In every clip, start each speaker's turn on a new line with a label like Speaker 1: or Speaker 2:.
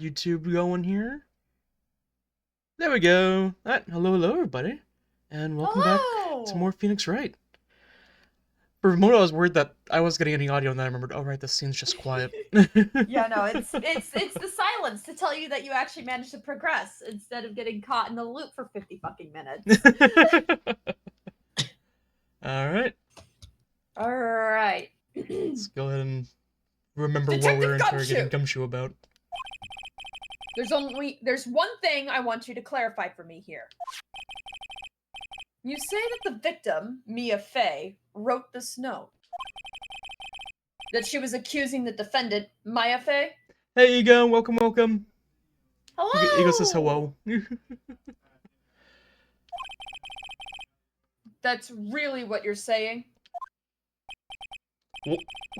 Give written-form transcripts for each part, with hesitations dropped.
Speaker 1: YouTube going here. There we go. Hello, everybody. And welcome back to
Speaker 2: Hello!
Speaker 1: more Phoenix Wright. For a moment, I was worried that I was getting any audio, and then I remembered, oh, right, this scene's just quiet.
Speaker 2: Yeah, no, it's the silence to tell you that you actually managed to progress instead of getting caught in the loop for 50 fucking minutes.
Speaker 1: Alright,
Speaker 2: Alright.
Speaker 1: let's go ahead and remember what we
Speaker 2: Detective
Speaker 1: were interrogating
Speaker 2: Gumshoe!
Speaker 1: Gumshoe about.
Speaker 2: There's one thing I want you to clarify for me here. You say that the victim, Mia Fey, wrote this note. That she was accusing the defendant, Maya Fey?
Speaker 1: Hey, Ego, welcome. Ego says
Speaker 2: Hello!
Speaker 1: hello.
Speaker 2: That's really what you're saying?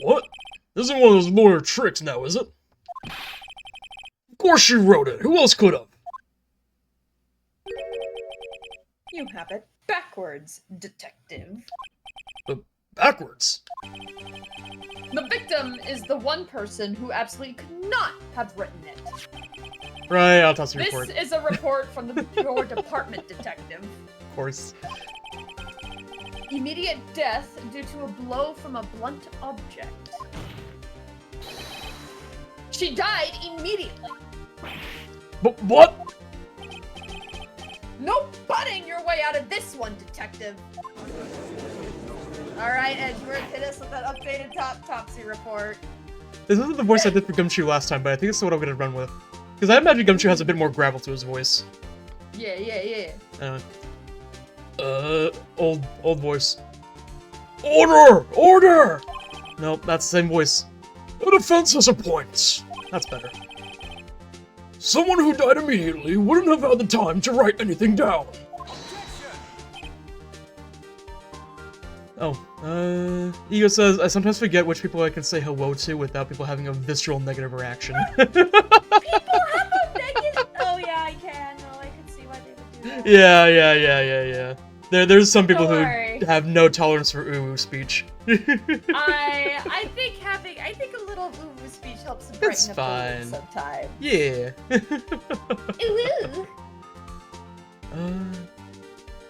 Speaker 1: What? This isn't one of those lawyer tricks now, is it? Of course she wrote it. Who else could have?
Speaker 2: You have it backwards, detective.
Speaker 1: Backwards.
Speaker 2: The victim is the one person who absolutely could not have written it.
Speaker 1: Right, I'll toss the
Speaker 2: This
Speaker 1: report.
Speaker 2: is a report from your department, detective.
Speaker 1: Of course.
Speaker 2: Immediate death due to a blow from a blunt object. She died immediately.
Speaker 1: But what?
Speaker 2: No butting your way out of this one, detective. Alright, Edgeworth, hit us with that updated autopsy report.
Speaker 1: This isn't the voice I did for Gumshoe last time, but I think it's what I'm gonna run with. Because I imagine Gumshoe has a bit more gravel to his voice.
Speaker 2: Yeah.
Speaker 1: Anyway. Old voice. Order! Nope, that's the same voice. The defense has a point. That's better. Someone who died immediately wouldn't have had the time to write anything down. Oh, Ego says, I sometimes forget which people I can say hello to without people having a visceral negative reaction.
Speaker 2: People have a negative. Oh yeah, I can. No, I can see why they would do that.
Speaker 1: Yeah. There's some people
Speaker 2: Don't
Speaker 1: who
Speaker 2: worry.
Speaker 1: have no tolerance for ooh speech.
Speaker 2: I think a little ooh speech helps to brighten
Speaker 1: It's
Speaker 2: up
Speaker 1: fine.
Speaker 2: the mood sometimes.
Speaker 1: Yeah.
Speaker 2: Ooh.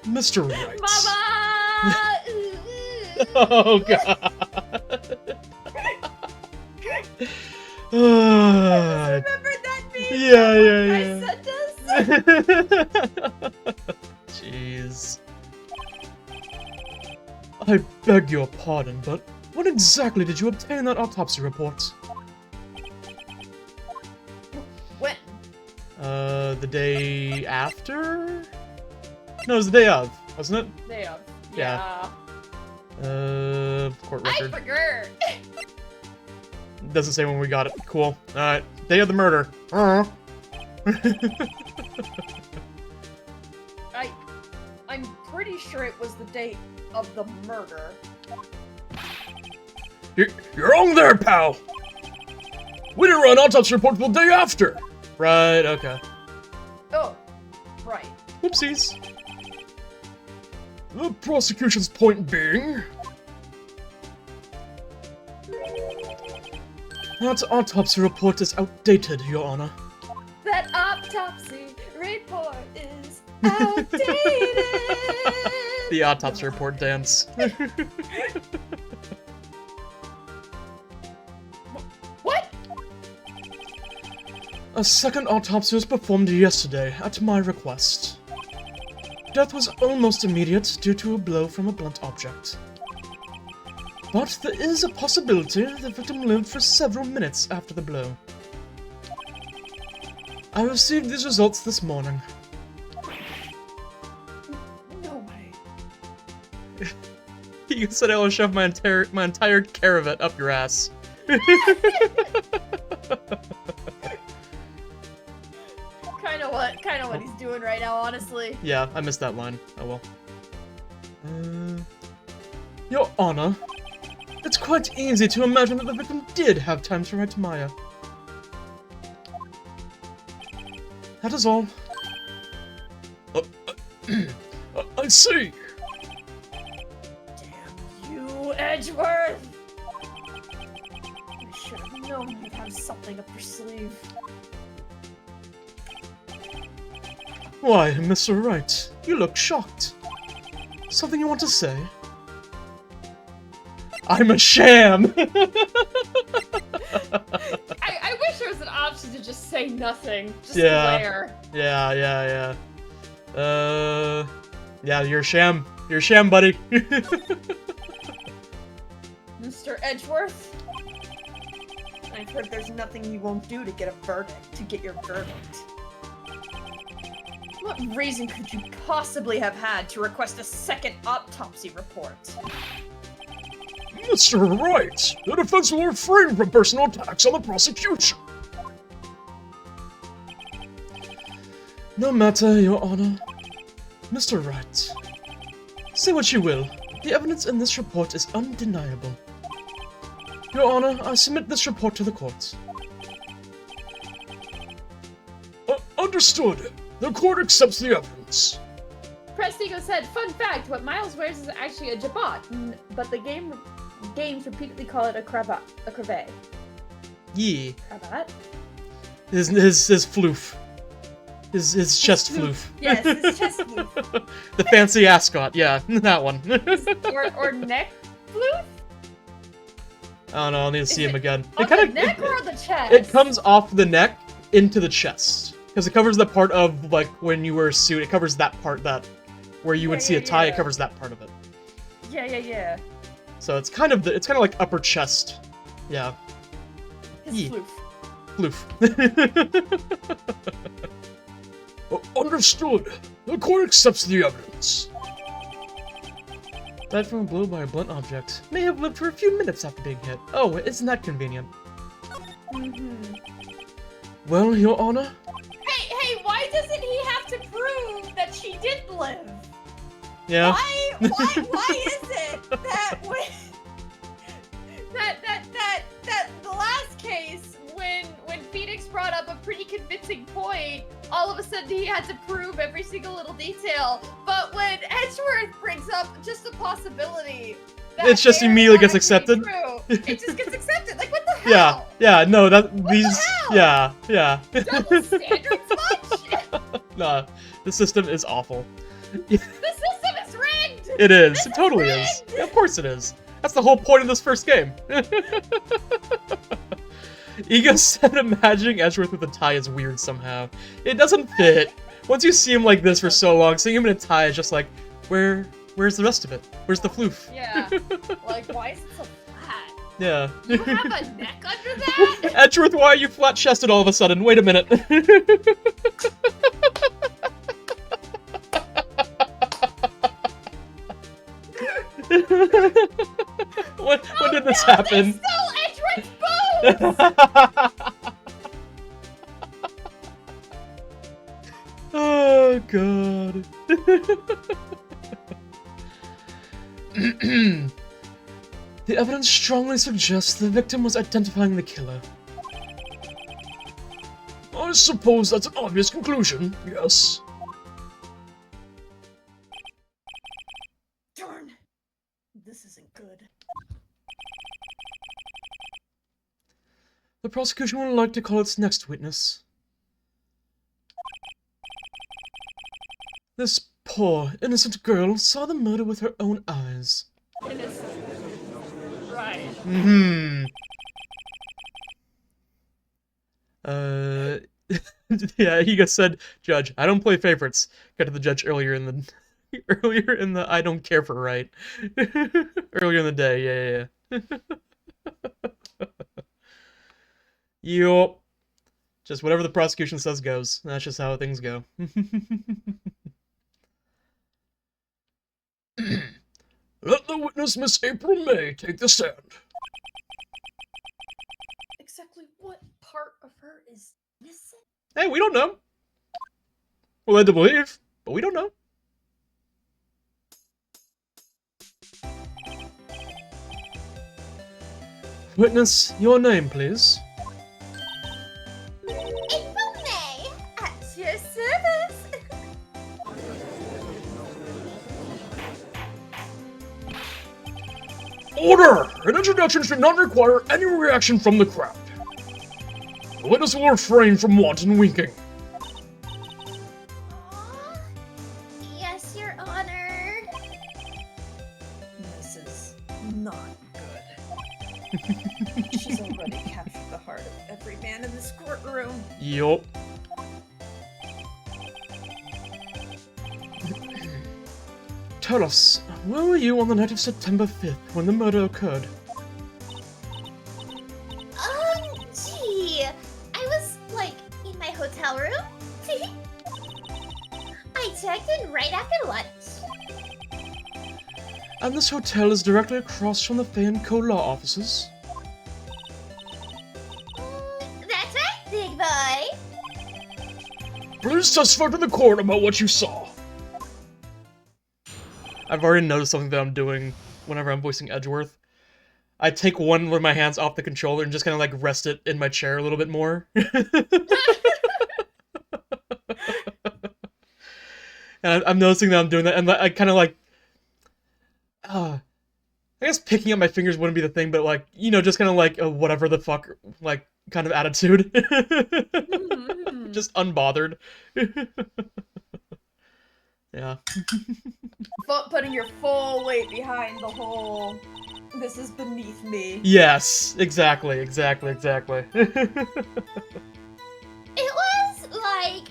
Speaker 1: Mr. Wright.
Speaker 2: Mama!
Speaker 1: Oh god.
Speaker 2: Remember that meme?
Speaker 1: Yeah.
Speaker 2: I sent us?
Speaker 1: Jeez. I beg your pardon, but when exactly did you obtain that autopsy report?
Speaker 2: When?
Speaker 1: The day after? No, it was the day of, wasn't it?
Speaker 2: Day of.
Speaker 1: Yeah. Court
Speaker 2: I
Speaker 1: record.
Speaker 2: forgot.
Speaker 1: Doesn't say when we got it. Cool. Alright. Day of the murder.
Speaker 2: I'm pretty sure it was the date of the murder.
Speaker 1: You're wrong there, pal! We didn't run an autopsy report till the day after! Right, okay.
Speaker 2: Oh, right.
Speaker 1: Whoopsies. The prosecution's point being... that autopsy report is outdated, Your Honor.
Speaker 2: That autopsy report is outdated.
Speaker 1: The autopsy report dance.
Speaker 2: What?
Speaker 1: A second autopsy was performed yesterday, at my request. Death was almost immediate due to a blow from a blunt object. But there is a possibility the victim lived for several minutes after the blow. I received these results this morning.
Speaker 2: No way.
Speaker 1: You said I will shove my entire caravat up your ass.
Speaker 2: Kinda what he's doing right now, honestly.
Speaker 1: Yeah, I missed that line. Oh well. Your Honor, it's quite easy to imagine that the victim did have time to write to Maya. That is all. I see.
Speaker 2: Damn you, Edgeworth! I should have known you'd have something up your sleeve.
Speaker 1: Why, Mr. Wright, you look shocked. Something you want to say? I'm a sham!
Speaker 2: I wish there was an option to just say nothing. Just
Speaker 1: Yeah.
Speaker 2: glare.
Speaker 1: Yeah. Yeah, you're a sham. You're a sham, buddy.
Speaker 2: Mr. Edgeworth? I've heard there's nothing you won't do to get your verdict. What reason could you possibly have had to request a second autopsy report?
Speaker 1: Mr. Wright, the defense will refrain from personal attacks on the prosecution. No matter, Your Honor. Mr. Wright, say what you will, the evidence in this report is undeniable. Your Honor, I submit this report to the court. Understood. The court accepts the evidence.
Speaker 3: Prestigo said, fun fact, what Miles wears is actually a jabot, but the games repeatedly call it a cravat. A cravat.
Speaker 1: Yeah.
Speaker 3: Cravat?
Speaker 1: His floof. His chest floof.
Speaker 2: Yes, his chest floof.
Speaker 1: The fancy ascot, yeah, that one.
Speaker 3: or neck floof?
Speaker 1: I don't know, I'll need to see him again.
Speaker 2: On
Speaker 1: It kinda,
Speaker 2: the neck or on the chest?
Speaker 1: It comes off the neck into the chest. Because it covers the part of, like, when you wear a suit, it covers that part where you would see a tie, it covers that part of it.
Speaker 2: Yeah.
Speaker 1: So it's kind of like upper chest. Yeah.
Speaker 2: His
Speaker 1: Yeah.
Speaker 2: floof.
Speaker 1: Floof. Understood. The court accepts the evidence. Died from a blow by a blunt object. May have lived for a few minutes after being hit. Oh, isn't that convenient?
Speaker 2: Mm-hmm.
Speaker 1: Well, Your Honor.
Speaker 2: Hey, why doesn't he have to prove that she did live?
Speaker 1: Yeah.
Speaker 2: Why is it that when that the last case when Phoenix brought up a pretty convincing point, all of a sudden he had to prove every single little detail, but when Edgeworth brings up just a possibility,
Speaker 1: It just immediately gets accepted.
Speaker 2: It just gets accepted. Like, what the hell?
Speaker 1: Yeah, no,
Speaker 2: the hell?
Speaker 1: yeah.
Speaker 2: Double standards much?
Speaker 1: Nah, the system is awful.
Speaker 2: The system is rigged!
Speaker 1: It is.
Speaker 2: This
Speaker 1: It totally
Speaker 2: is
Speaker 1: is.
Speaker 2: rigged!
Speaker 1: Of course it is. That's the whole point of this first game. Ego said imagining Edgeworth with a tie is weird somehow. It doesn't fit. Once you see him like this for so long, seeing him in a tie is just like, where's the rest of it? Where's the floof?
Speaker 2: Yeah. Like, why is it so flat?
Speaker 1: Yeah.
Speaker 2: You have a neck under that?
Speaker 1: Edgeworth, why are you flat-chested all of a sudden? Wait a minute. when did this happen?
Speaker 2: They stole Edgeworth's bones!
Speaker 1: Oh, God. The evidence strongly suggests the victim was identifying the killer. I suppose that's an obvious conclusion, yes.
Speaker 2: Darn. This isn't good.
Speaker 1: The prosecution would like to call its next witness. This poor, innocent girl saw the murder with her own eyes.
Speaker 2: Innocent. Right.
Speaker 1: Yeah, Ego said, Judge, I don't play favorites. Got to the judge earlier in the I don't care for right. Earlier in the day, yeah. Yup. Just whatever the prosecution says goes. That's just how things go. Let the witness, Miss April May, take the stand.
Speaker 2: Exactly what part of her is missing?
Speaker 1: Hey, we don't know. We're led to believe, but we don't know. Witness, your name, please.
Speaker 2: April May, at your service.
Speaker 1: Order! An introduction should not require any reaction from the crowd. The witness will refrain from wanton winking. Yup. Tell us, where were you on the night of September 5th when the murder occurred?
Speaker 4: Gee, I was, like, in my hotel room. I checked in right after lunch.
Speaker 1: And this hotel is directly across from the Fay & Co. law offices?
Speaker 4: That's right, big boy.
Speaker 1: Please testify to the court about what you saw. I've already noticed something that I'm doing whenever I'm voicing Edgeworth. I take one of my hands off the controller and just kind of like rest it in my chair a little bit more. And I'm noticing that I'm doing that, and I kind of like, I guess picking up my fingers wouldn't be the thing, but like, you know, just kind of like a whatever the fuck, like, kind of attitude. Just unbothered. Yeah.
Speaker 2: Putting your full weight behind the whole, this is beneath me.
Speaker 1: Yes, exactly.
Speaker 4: It was like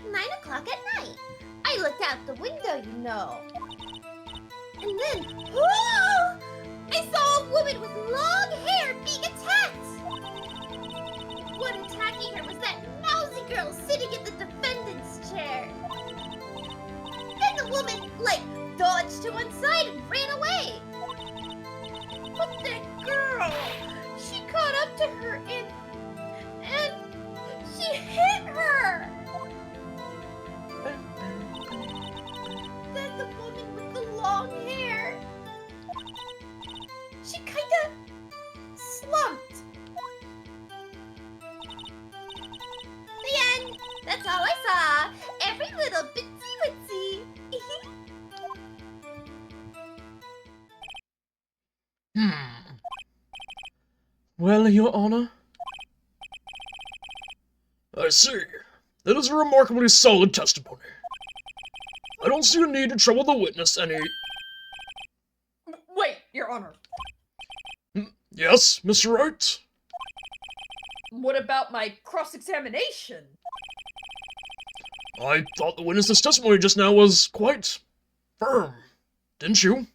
Speaker 4: 9 o'clock at night. I looked out the window, you know. And then, whoa! I saw a woman with long hair being attacked. What attacking her was that mousy girl sitting in the defendant's chair. Then the woman, like, dodged to one side and ran away. But that girl, she caught up to her and she hit her. Then the woman with the long hair, she kinda slumped. The end. That's all I saw. Every little bitsy witsy.
Speaker 1: Well, Your Honor? I see. That is a remarkably solid testimony. I don't see a need to trouble the witness any...
Speaker 2: Wait, Your Honor.
Speaker 1: Yes, Mr. Wright?
Speaker 2: What about my cross-examination?
Speaker 1: I thought the witness's testimony just now was quite firm, didn't you?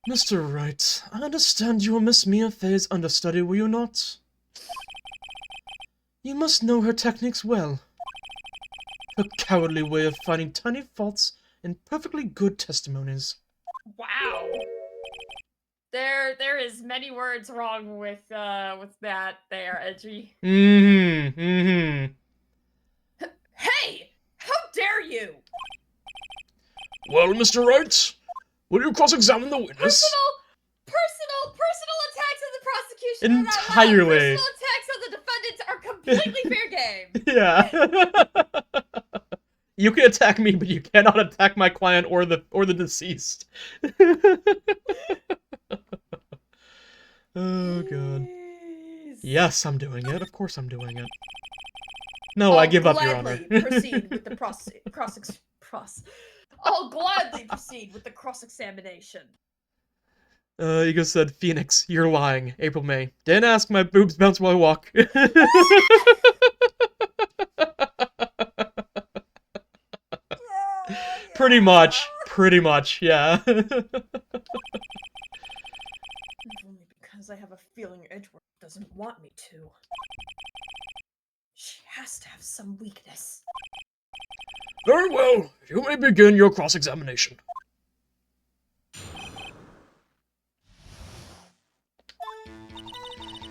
Speaker 1: Mr. Wright, I understand you were Miss Mia Fey's understudy, were you not? You must know her techniques well. Her cowardly way of finding tiny faults in perfectly good testimonies.
Speaker 3: Wow. There is many words wrong with that there, Edgy.
Speaker 2: Hey! How dare you!
Speaker 1: Well, Mr. Wright, will you cross-examine the witness?
Speaker 2: Personal attacks on the prosecution
Speaker 1: Entirely.
Speaker 2: Personal attacks on the defendants are completely fair game.
Speaker 1: Yeah. You can attack me, but you cannot attack my client or the deceased. Oh god. Yes, I'm doing it. Of course I'm doing it. No, I give up, Your Honor.
Speaker 2: Proceed with the I'll gladly proceed with the cross-examination.
Speaker 1: Ego said, Phoenix, you're lying. April May. Didn't ask, my boobs bounce while I walk. Pretty much, yeah.
Speaker 2: Only because I have a feeling Edgeworth doesn't want me to. She has to have some weakness.
Speaker 1: Very well, you may begin your cross-examination.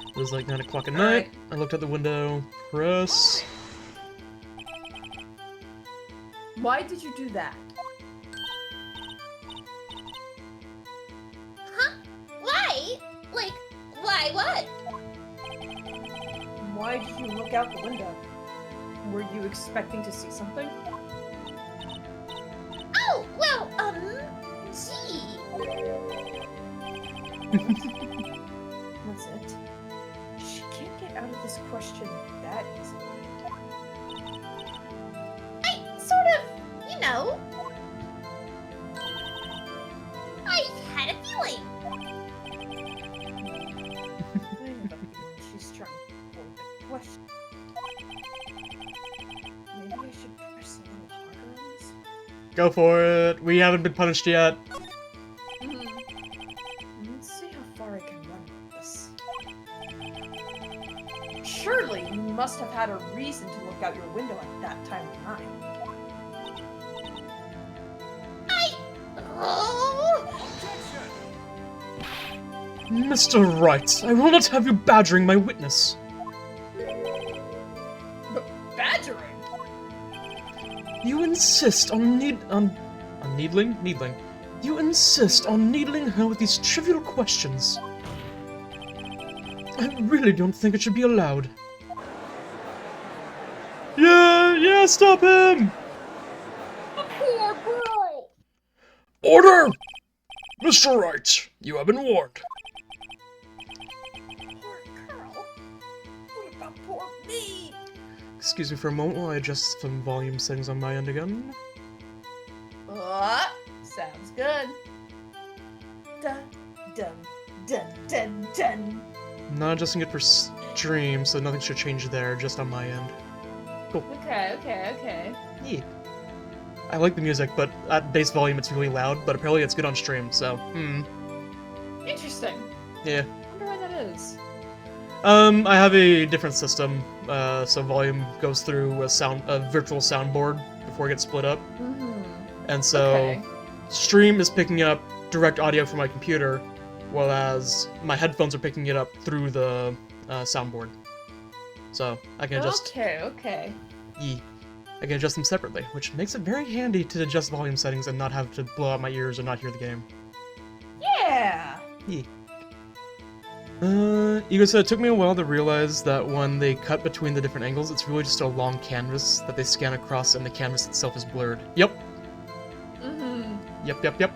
Speaker 1: It was like 9 o'clock at night.
Speaker 2: Alright.
Speaker 1: I looked out the window. Press.
Speaker 2: Why did you do that?
Speaker 4: Huh? Why? Like, why what?
Speaker 2: Why did you look out the window? Were you expecting to see something?
Speaker 4: Oh, well, gee.
Speaker 2: That's it. She can't get out of this question that easily.
Speaker 4: I sort of, you know. I had a feeling.
Speaker 2: I have a feeling she's trying to avoid the question. Maybe I should press a little harder on this.
Speaker 1: Go for it. We haven't been punished yet.
Speaker 2: Let's see how far I can run with this. Surely you must have had a reason to look out your window at that time of night.
Speaker 4: Oh!
Speaker 1: Mr. Wright, I will not have you badgering my witness.
Speaker 2: But badgering?
Speaker 1: You insist on needling? Needling. You insist on needling her with these trivial questions. I really don't think it should be allowed. Yeah, stop him!
Speaker 3: Poor girl!
Speaker 1: Order! Mr. Wright, you have been warned.
Speaker 2: Poor girl. What about poor me?
Speaker 1: Excuse me for a moment while I adjust some volume settings on my end again.
Speaker 2: Sounds good. Dun, dun, dun, dun, dun.
Speaker 1: I'm not adjusting it for stream, so nothing should change there, just on my end. Cool.
Speaker 3: Okay.
Speaker 1: Yeah. I like the music, but at base volume it's really loud, but apparently it's good on stream, so,
Speaker 3: Interesting.
Speaker 1: Yeah.
Speaker 3: I wonder why that is.
Speaker 1: I have a different system, so volume goes through a virtual soundboard before it gets split up. And so,
Speaker 3: Okay.
Speaker 1: stream is picking up direct audio from my computer, whereas my headphones are picking it up through the soundboard. So, I can adjust...
Speaker 3: Okay.
Speaker 1: I can adjust them separately, which makes it very handy to adjust volume settings and not have to blow out my ears or not hear the game.
Speaker 2: Yeah.
Speaker 1: Ego said it took me a while to realize that when they cut between the different angles, it's really just a long canvas that they scan across and the canvas itself is blurred. Yep. Yep.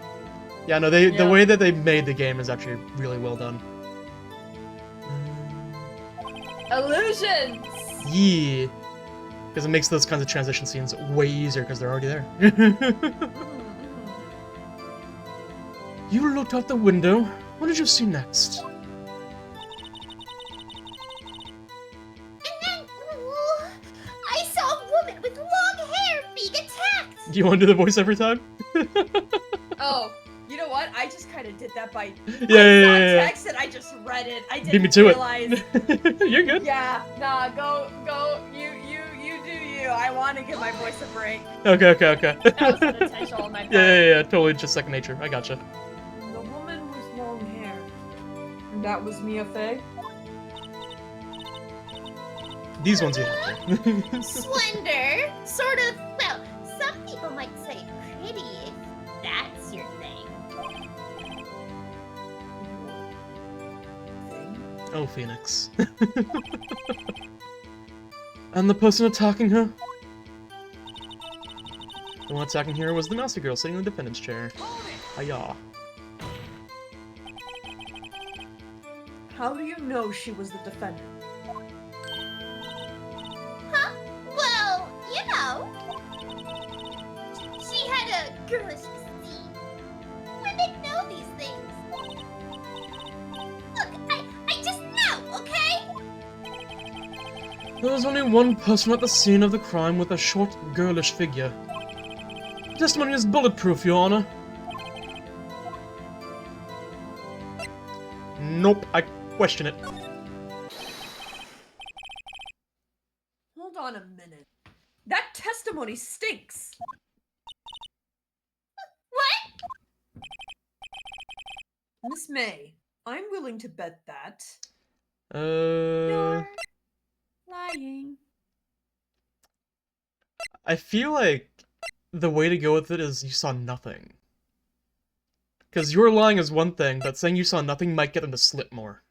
Speaker 1: Yeah, no, the way that they made the game is actually really well done.
Speaker 3: Illusions!
Speaker 1: Yeah. Because it makes those kinds of transition scenes way easier because they're already there. You looked out the window. What did you see next?
Speaker 4: And then, I saw a woman with long hair being attacked.
Speaker 1: Do you want to do the voice every time?
Speaker 2: Oh, you know what? I just kind of did that by
Speaker 1: Yeah.
Speaker 2: text and I just read it. I
Speaker 1: Beat
Speaker 2: didn't
Speaker 1: me to
Speaker 2: realize.
Speaker 1: it. You're good.
Speaker 2: Yeah, nah, go. You do you. I want to give my voice a break.
Speaker 1: Okay.
Speaker 3: That was unintentional on my part.
Speaker 1: Yeah, totally just second nature. I gotcha.
Speaker 2: The woman with long hair. And that was Mia Fey?
Speaker 1: These ones you have to.
Speaker 4: Slender, sort of, well, some people might say pretty if that's your thing.
Speaker 1: Oh, Phoenix. And the person attacking her? The one attacking her was the mousy girl sitting in the defendant's chair. Hiya.
Speaker 2: How do you know she was the defendant?
Speaker 4: Huh? Well, you know. She had a girlish physique. Women know these things. Look, I just know, okay?
Speaker 1: There was only one person at the scene of the crime with a short, girlish figure. Testimony is bulletproof, Your Honor. Nope, I question it.
Speaker 2: Hold on a minute. That testimony stinks.
Speaker 4: What?
Speaker 2: Miss May, I'm willing to bet that
Speaker 1: You're
Speaker 2: lying.
Speaker 1: I feel like the way to go with it is you saw nothing. Because your lying is one thing, but saying you saw nothing might get them to slip more.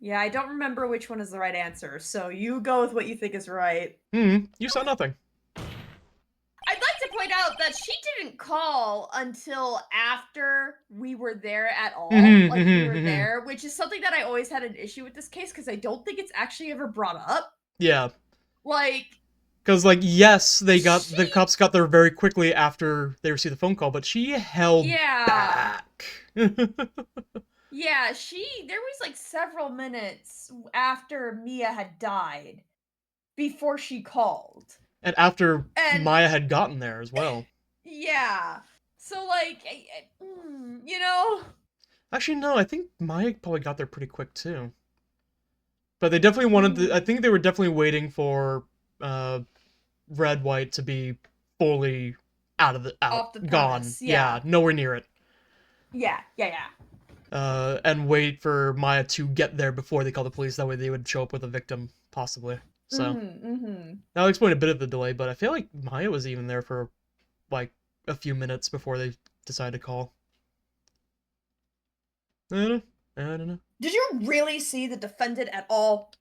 Speaker 2: Yeah, I don't remember which one is the right answer, so you go with what you think is right.
Speaker 1: You saw nothing.
Speaker 2: I'd like to point out that she didn't call until after we were there at all. Like, we were there, which is something that I always had an issue with this case, because I don't think it's actually ever brought up.
Speaker 1: Yeah.
Speaker 2: Like...
Speaker 1: Because, like, yes, the cops got there very quickly after they received the phone call, but she held back.
Speaker 2: Yeah, there was like several minutes after Mia had died before she called.
Speaker 1: And after
Speaker 2: And
Speaker 1: Maya had gotten there as well.
Speaker 2: yeah. So like, you know,
Speaker 1: Actually, no, I think Maya probably got there pretty quick too. But they definitely wanted to, I think they were definitely waiting for Red White to be fully
Speaker 2: off the
Speaker 1: gone.
Speaker 2: premise.
Speaker 1: Yeah, nowhere near it.
Speaker 2: Yeah.
Speaker 1: And wait for Maya to get there before they call the police. That way they would show up with a victim, possibly. So that'll explain a bit of the delay. But I feel like Maya was even there for like a few minutes before they decided to call. I don't know.
Speaker 2: Did you really see the defendant at all?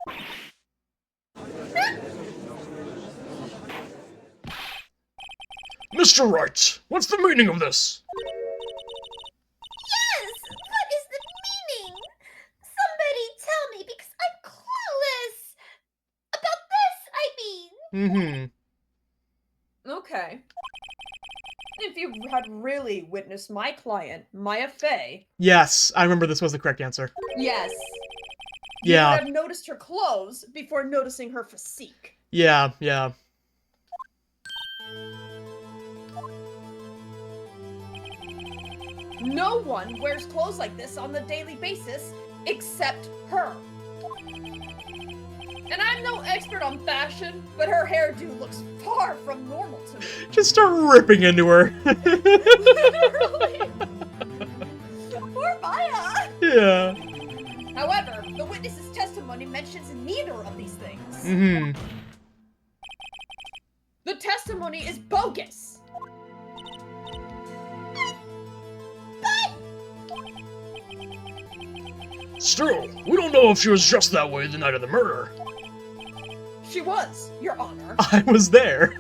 Speaker 1: Mr. Wright, what's the meaning of this?
Speaker 4: Yes! What is the meaning? Somebody tell me because I'm clueless! About this, I mean!
Speaker 2: Okay. If you had really witnessed my client, Maya Fey,
Speaker 1: Yes, I remember this was the correct answer.
Speaker 2: yes, you
Speaker 1: Yeah.
Speaker 2: would have noticed her clothes before noticing her physique.
Speaker 1: Yeah.
Speaker 2: No one wears clothes like this on the daily basis except her. And I'm no expert on fashion, but her hairdo looks far from normal to me.
Speaker 1: Just start ripping into her.
Speaker 2: Literally. Poor Maya.
Speaker 1: Yeah.
Speaker 2: However, the witness's testimony mentions neither of these things. The testimony is bogus.
Speaker 1: Still, we don't know if she was just that way the night of the murder.
Speaker 2: She was, Your Honor.
Speaker 1: I was there.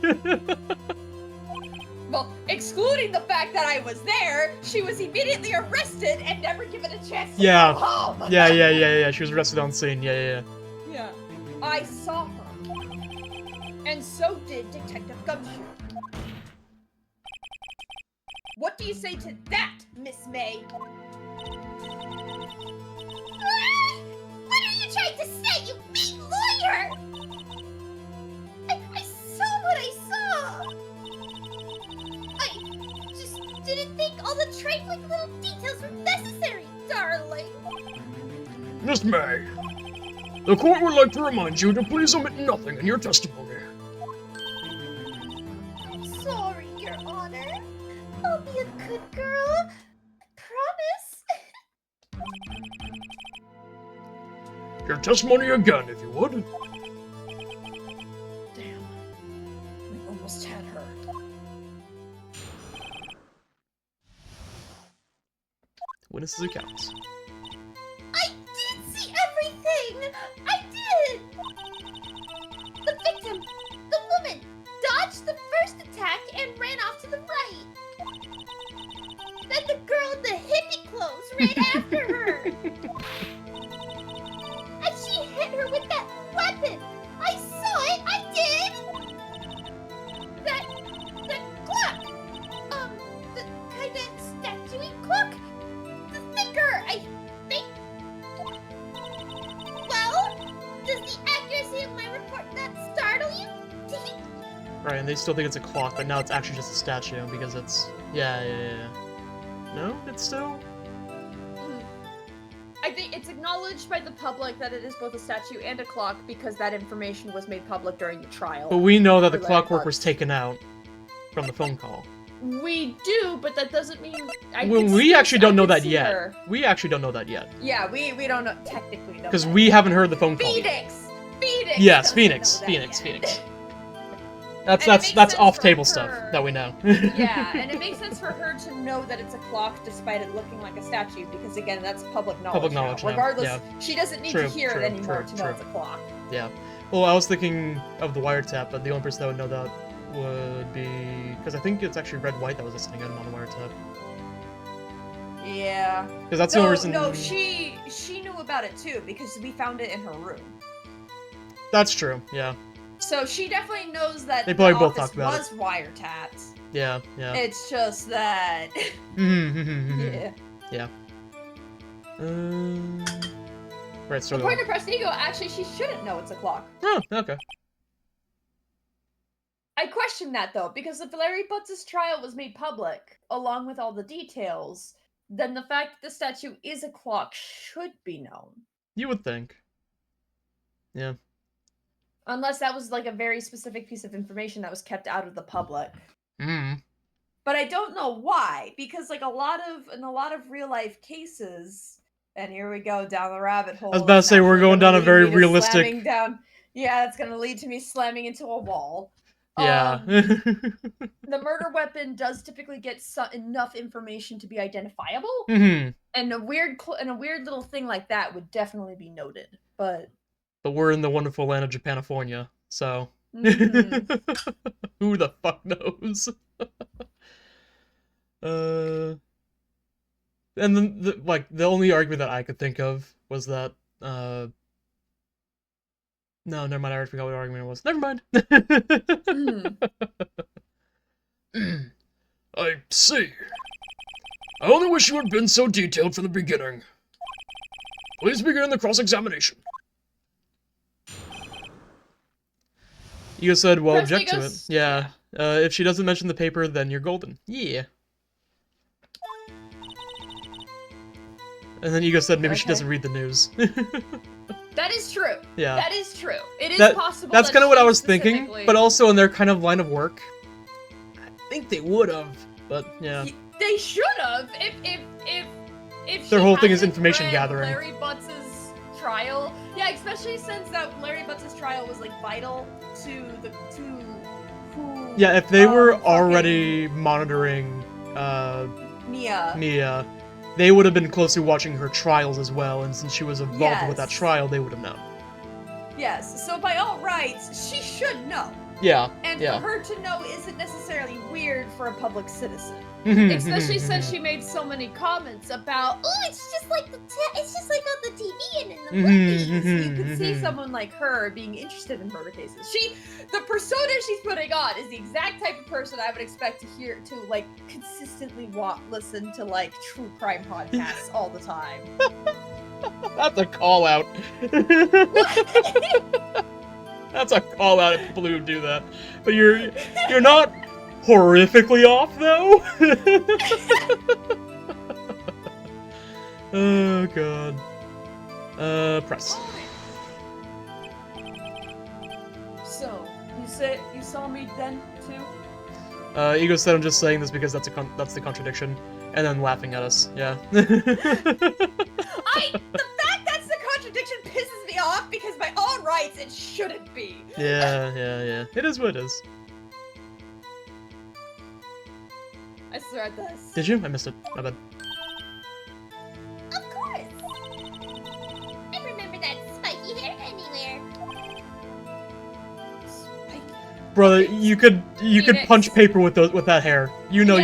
Speaker 2: Well, excluding the fact that I was there, she was immediately arrested and never given a chance to
Speaker 1: Yeah.
Speaker 2: go home.
Speaker 1: Yeah. She was arrested on scene. Yeah.
Speaker 2: Yeah. I saw her. And so did Detective Gumshoe. What do you say to that, Miss May?
Speaker 4: What are you trying to say, you mean lawyer? I saw what I saw. I just didn't think all the trifling little details were necessary, darling.
Speaker 1: Miss May, the court would like to remind you to please omit nothing in your testimony.
Speaker 4: I'm sorry, Your Honor. I'll be a good girl. Promise.
Speaker 1: Your testimony again, if you would.
Speaker 2: Damn. We almost had her.
Speaker 1: Witnesses' accounts.
Speaker 4: I did see everything! I did! The victim, the woman, dodged the first attack and ran off to the right. Then the girl in the hippie clothes ran after her. And she hit her with that weapon. I saw it, I did! That clock. The kind of statue-y clock. The thicker, I think. Well, does the accuracy of my report not startle you?
Speaker 1: Right, and they still think it's a clock, but now it's actually just a statue because it's... Yeah. No? It's still...
Speaker 3: I think it's acknowledged by the public that it is both a statue and a clock because that information was made public during the trial.
Speaker 1: But we know that the
Speaker 3: For
Speaker 1: clockwork was
Speaker 3: Letterboxd.
Speaker 1: taken out from the phone call.
Speaker 3: We do, but that doesn't mean...
Speaker 1: We actually don't know that yet.
Speaker 3: Her.
Speaker 1: We actually don't know that yet.
Speaker 2: Yeah, we don't know, technically know.
Speaker 1: Because
Speaker 2: that.
Speaker 1: we haven't heard the phone call yet.
Speaker 2: Phoenix!
Speaker 1: Yes,
Speaker 2: doesn't
Speaker 1: Phoenix.
Speaker 2: know that
Speaker 1: Phoenix.
Speaker 2: yet.
Speaker 1: That's
Speaker 2: And it makes sense
Speaker 1: off-table
Speaker 2: for
Speaker 1: stuff
Speaker 2: her.
Speaker 1: that we know.
Speaker 2: Yeah, and it makes sense for her to know that it's a clock despite it looking like a statue, because again, that's public knowledge.
Speaker 1: Public knowledge now,
Speaker 2: Regardless,
Speaker 1: yeah.
Speaker 2: she doesn't need
Speaker 1: True,
Speaker 2: to hear
Speaker 1: true,
Speaker 2: it anymore
Speaker 1: true,
Speaker 2: to know
Speaker 1: true.
Speaker 2: it's a clock.
Speaker 1: Yeah. Well, I was thinking of the wiretap, but the only person that would know that would be... Because I think it's actually Red White that was listening in on the wiretap.
Speaker 2: Yeah.
Speaker 1: Because that's the only reason...
Speaker 2: No, she knew about it too, because we found it in her room.
Speaker 1: That's true, yeah.
Speaker 2: So she definitely knows that
Speaker 1: They probably
Speaker 2: the
Speaker 1: both
Speaker 2: office
Speaker 1: talked about
Speaker 2: was wiretapped.
Speaker 1: Yeah.
Speaker 2: It's just that...
Speaker 1: Yeah.
Speaker 2: yeah.
Speaker 1: Right, so
Speaker 3: According to Press Ego, actually, she shouldn't know it's a clock.
Speaker 1: Oh, okay.
Speaker 2: I question that though, because if Larry Butts' trial was made public, along with all the details, then the fact that the statue is a clock should be known.
Speaker 1: You would think. Yeah.
Speaker 2: Unless that was like a very specific piece of information that was kept out of the public.
Speaker 1: Mm.
Speaker 2: But I don't know why, because like in a lot of real life cases, and here we go down the rabbit hole.
Speaker 1: I was about to say we're going down a very realistic.
Speaker 2: Yeah, it's gonna lead to me slamming into a wall.
Speaker 1: Yeah.
Speaker 2: The murder weapon does typically get enough information to be identifiable,
Speaker 1: Mm-hmm.
Speaker 2: and a weird little thing like that would definitely be noted. But
Speaker 1: we're in the wonderful land of Japanifornia, so who the fuck knows? And then the only argument that I could think of was that no, never mind. I already forgot what the argument was. Never mind. I see. I only wish you had been so detailed from the beginning. Please begin the cross-examination. Ego said, well, object to it. Yeah. If she doesn't mention the paper, then you're golden. Yeah. And then Ego said maybe she doesn't read the news.
Speaker 2: that is true.
Speaker 1: Yeah.
Speaker 2: That is true. It is possible.
Speaker 1: That's kind of what I was thinking, but also in their kind of line of work, I think they would have, but yeah.
Speaker 2: They should have if
Speaker 1: their whole thing is information gathering.
Speaker 2: Larry Butts' trial. Yeah, especially since that Larry Butts' trial was like vital to who.
Speaker 1: Yeah, if they were already monitoring
Speaker 2: Mia,
Speaker 1: they would have been closely watching her trials as well, and since she was involved with that trial, they would have known.
Speaker 2: Yes, so by all rights, she should know.
Speaker 1: Yeah,
Speaker 2: and for her to know isn't necessarily weird for a public citizen.
Speaker 3: Especially since she made so many comments about,
Speaker 4: oh, it's just like it's just like on the TV and in the movies.
Speaker 2: You could see someone like her being interested in murder cases. The persona she's putting on is the exact type of person I would expect to like consistently listen to like true crime podcasts all the time.
Speaker 1: That's a call out. That's a call out at people who do that. But you're not horrifically off though. Oh god. Press.
Speaker 2: So you saw me then too?
Speaker 1: Ego said I'm just saying this because that's the contradiction, and then laughing at us. Yeah.
Speaker 2: The fact that's the contradiction pisses me off because by all rights it shouldn't be.
Speaker 1: Yeah. It is what it is.
Speaker 2: I swear at this.
Speaker 1: Did you? I missed it. My bad.
Speaker 4: Of course. I remember that spiky hair anywhere.
Speaker 1: Brother, you could punch paper with that hair. You know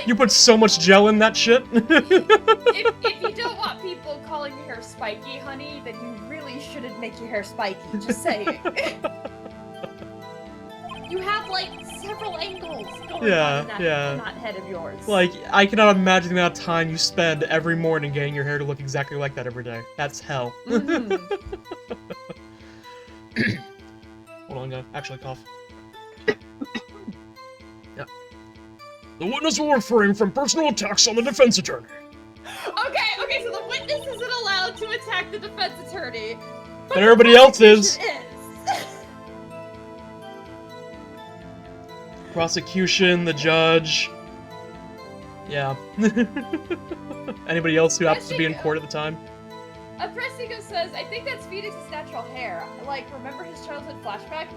Speaker 1: you put so much gel in that shit.
Speaker 2: if you don't want people calling your hair spiky, honey, then you really shouldn't make your hair spiky. Just saying. You have like several angles going on in that head of yours.
Speaker 1: Like, I cannot imagine the amount of time you spend every morning getting your hair to look exactly like that every day. That's hell. Hold on, I'm gonna actually cough. Yeah. The witness will refrain from personal attacks on the defense attorney.
Speaker 3: Okay, so the witness isn't allowed to attack the defense attorney.
Speaker 1: But everybody else is. Prosecution, the judge. Yeah. Anybody else who happens to be in court at the time?
Speaker 3: Pressigo says, I think that's Phoenix's natural hair. Like, remember his childhood flashback?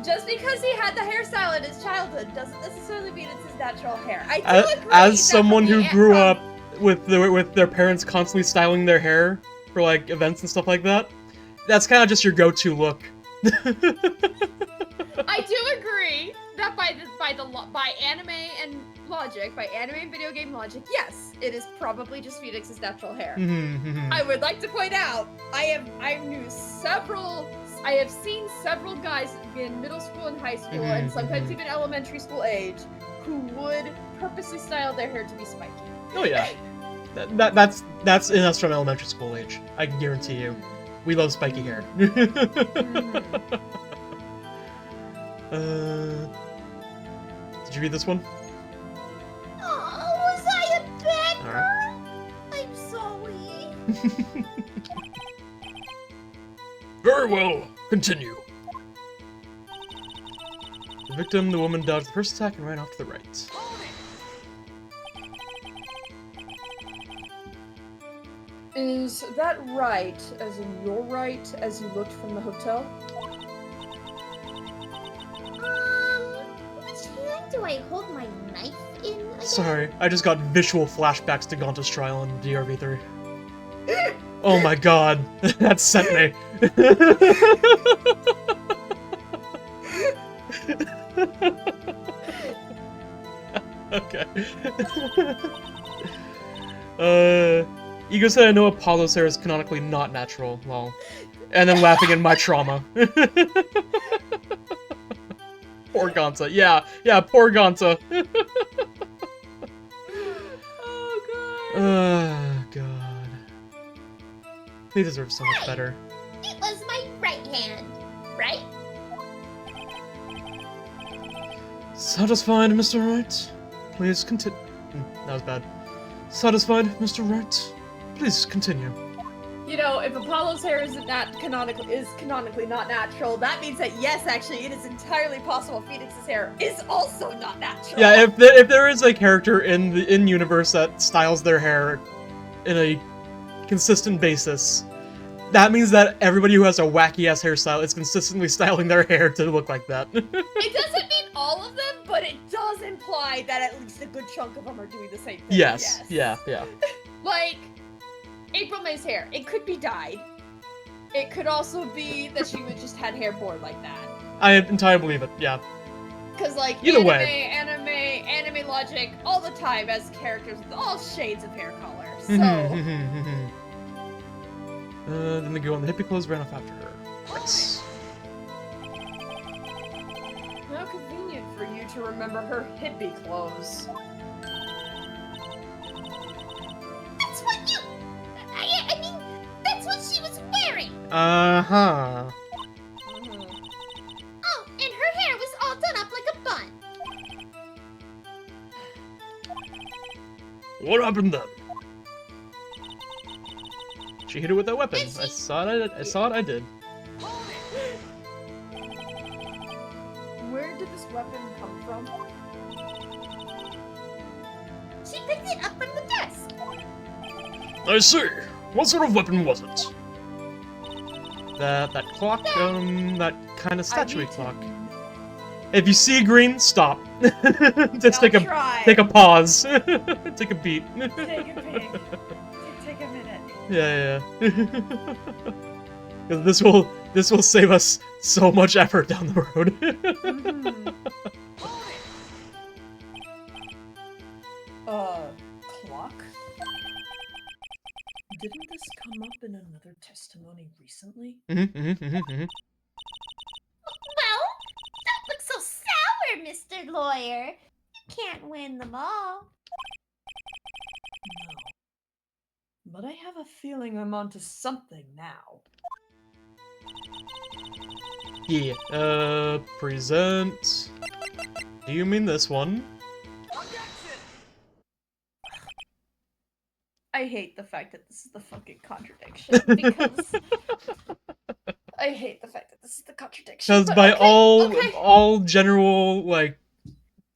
Speaker 3: Just because he had the hairstyle in his childhood doesn't necessarily mean it's his natural hair. I do agree.
Speaker 1: As someone who grew up with their parents constantly styling their hair for like events and stuff like that, that's kind of just your go-to look.
Speaker 3: I do agree that by anime and logic, by anime and video game logic, yes, it is probably just Phoenix's natural hair. I would like to point out, I have seen several guys in middle school and high school, and sometimes even elementary school age, who would purposely style their hair to be spiky.
Speaker 1: Oh yeah. That's in us from elementary school age. I can guarantee you. We love spiky hair. Did you read this one?
Speaker 4: Oh, was I a bad
Speaker 1: Alright.
Speaker 4: girl? I'm sorry.
Speaker 1: Very well. Continue. The victim, the woman, dodged the first attack and ran off to the right.
Speaker 2: Is that right, as in your right, as you looked from the hotel?
Speaker 4: Which hand do I hold my knife in again?
Speaker 1: Sorry, I just got visual flashbacks to Gonta's trial in DRV3. Oh my god, that sent me. Okay. Ego said I know Apollo's hair is canonically not natural, lol. And then laughing in my trauma. Poor Gonta. Yeah, poor Gonta. Oh god. He deserves so much better.
Speaker 4: It was my right hand, right?
Speaker 1: Satisfied, Mr. Wright? Please continue. That was bad. Satisfied, Mr. Wright? Please continue.
Speaker 2: You know, if Apollo's hair is canonically not natural, that means that yes, actually, it is entirely possible Phoenix's hair is also not natural.
Speaker 1: Yeah, if there is a character in the universe that styles their hair in a consistent basis, that means that everybody who has a wacky ass hairstyle is consistently styling their hair to look like that.
Speaker 2: It doesn't mean all of them, but it does imply that at least a good chunk of them are doing the same thing.
Speaker 1: Yes. Yeah.
Speaker 2: Like, April May's hair, it could be dyed. It could also be that she would just had hair born like that.
Speaker 1: I entirely believe it, yeah.
Speaker 2: Cause like,
Speaker 1: Either way.
Speaker 2: anime logic, all the time as characters with all shades of hair color, so...
Speaker 1: Then the girl in the hippie clothes ran off after her. Nice.
Speaker 2: How convenient for you to remember her hippie clothes.
Speaker 4: That's what you... I mean, that's what she was wearing.
Speaker 1: Uh-huh.
Speaker 4: Oh, and her hair was all done up like a bun.
Speaker 1: What happened then? She hit her with that weapon.
Speaker 4: Did she?
Speaker 1: I saw it, I did.
Speaker 2: Where did this weapon come from?
Speaker 4: She picked it up from the desk.
Speaker 1: I see. What sort of weapon was it? That clock, that kind of statuary clock. If you see green, stop. Just take a pause. Take a beat.
Speaker 2: Take a peek. Take a minute.
Speaker 1: Yeah. Because this will save us so much effort down the road.
Speaker 2: Clock? Didn't this come up in another testimony recently?
Speaker 4: Well, don't look so sour, Mr. Lawyer. You can't win them all.
Speaker 2: No. But I have a feeling I'm onto something now.
Speaker 1: Yeah, present. Do you mean this one?
Speaker 2: I hate the fact that this is the fucking contradiction, because... I hate the fact that this is the contradiction.
Speaker 1: Because
Speaker 2: but
Speaker 1: by
Speaker 2: okay.
Speaker 1: all general, like,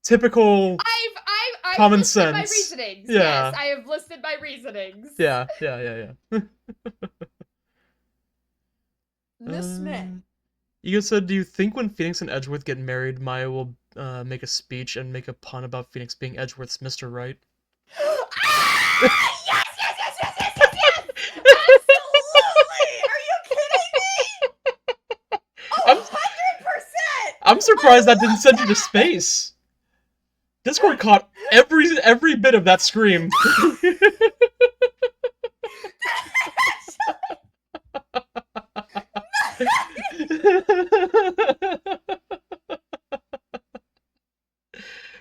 Speaker 1: typical
Speaker 2: I've
Speaker 1: common
Speaker 2: listed
Speaker 1: sense.
Speaker 2: my reasonings.
Speaker 1: Yeah.
Speaker 2: Yes, I have listed my reasonings.
Speaker 1: Yeah.
Speaker 2: Miss Smith.
Speaker 1: Ego said, do you think when Phoenix and Edgeworth get married, Maya will make a speech and make a pun about Phoenix being Edgeworth's Mr. Right?
Speaker 2: Yes! Absolutely! Are you kidding me? Oh, 100%!
Speaker 1: I'm surprised that didn't send you to space. Discord caught every bit of that scream.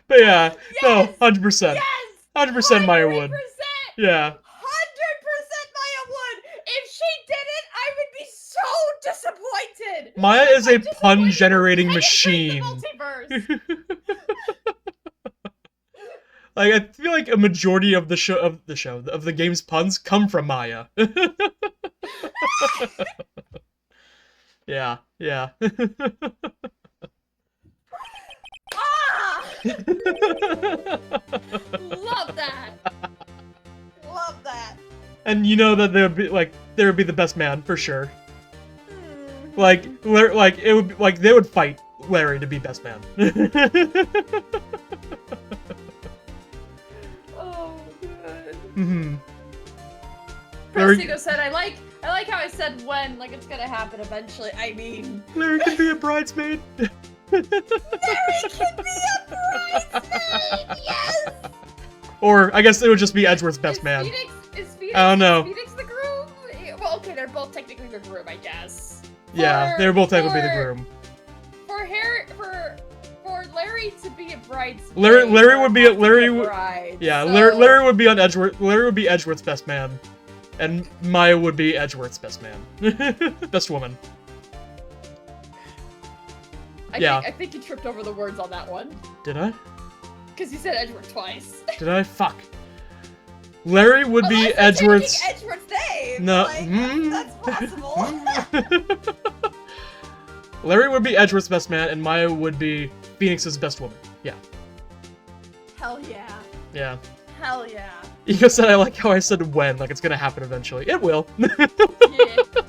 Speaker 1: But yeah,
Speaker 2: yes!
Speaker 1: no, 100%.
Speaker 2: Yes!
Speaker 1: 100% Maya would.
Speaker 2: 100%!
Speaker 1: Yeah.
Speaker 3: disappointed.
Speaker 1: Maya is a
Speaker 3: I'm disappointed
Speaker 1: pun-generating
Speaker 3: for
Speaker 1: machine.
Speaker 3: penetrating the multiverse.
Speaker 1: Like, I feel like a majority of the game's puns come from Maya. Yeah, yeah.
Speaker 3: Ah! Love that. Love that.
Speaker 1: And you know that there would be the best man for sure.
Speaker 3: Hmm.
Speaker 1: They would fight Larry to be best man.
Speaker 3: Oh, good.
Speaker 1: Mm-hmm. Larry,
Speaker 3: Prestigo said, I like how I said when, like it's gonna happen eventually. I mean...
Speaker 1: Larry can be a bridesmaid.
Speaker 4: Larry can be a bridesmaid, yes!
Speaker 1: Or I guess it would just be Edgeworth's best man.
Speaker 3: Is Phoenix,
Speaker 1: I don't know.
Speaker 3: Is Phoenix the groom? Well, okay, they're both technically the groom, I guess.
Speaker 1: Yeah, they're both technically the groom.
Speaker 3: For Larry to be a bridesmaid.
Speaker 1: Larry would be a
Speaker 3: bride.
Speaker 1: Yeah,
Speaker 3: so...
Speaker 1: Larry would be on Edgeworth. Larry would be Edgeworth's best man, and Maya would be Edgeworth's best man, best woman.
Speaker 3: I think you tripped over the words on that one.
Speaker 1: Did I?
Speaker 3: Because you said Edgeworth twice.
Speaker 1: Did I? Fuck. Larry would be Edgeworth's.
Speaker 2: Edgeworth's name.
Speaker 1: No.
Speaker 2: Like, that's possible.
Speaker 1: Larry would be Edgeworth's best man, and Maya would be Phoenix's best woman. Yeah.
Speaker 2: Hell yeah.
Speaker 1: Yeah.
Speaker 2: Hell yeah.
Speaker 1: Ego said I like how I said when, like it's gonna happen eventually. It will.
Speaker 3: Yeah.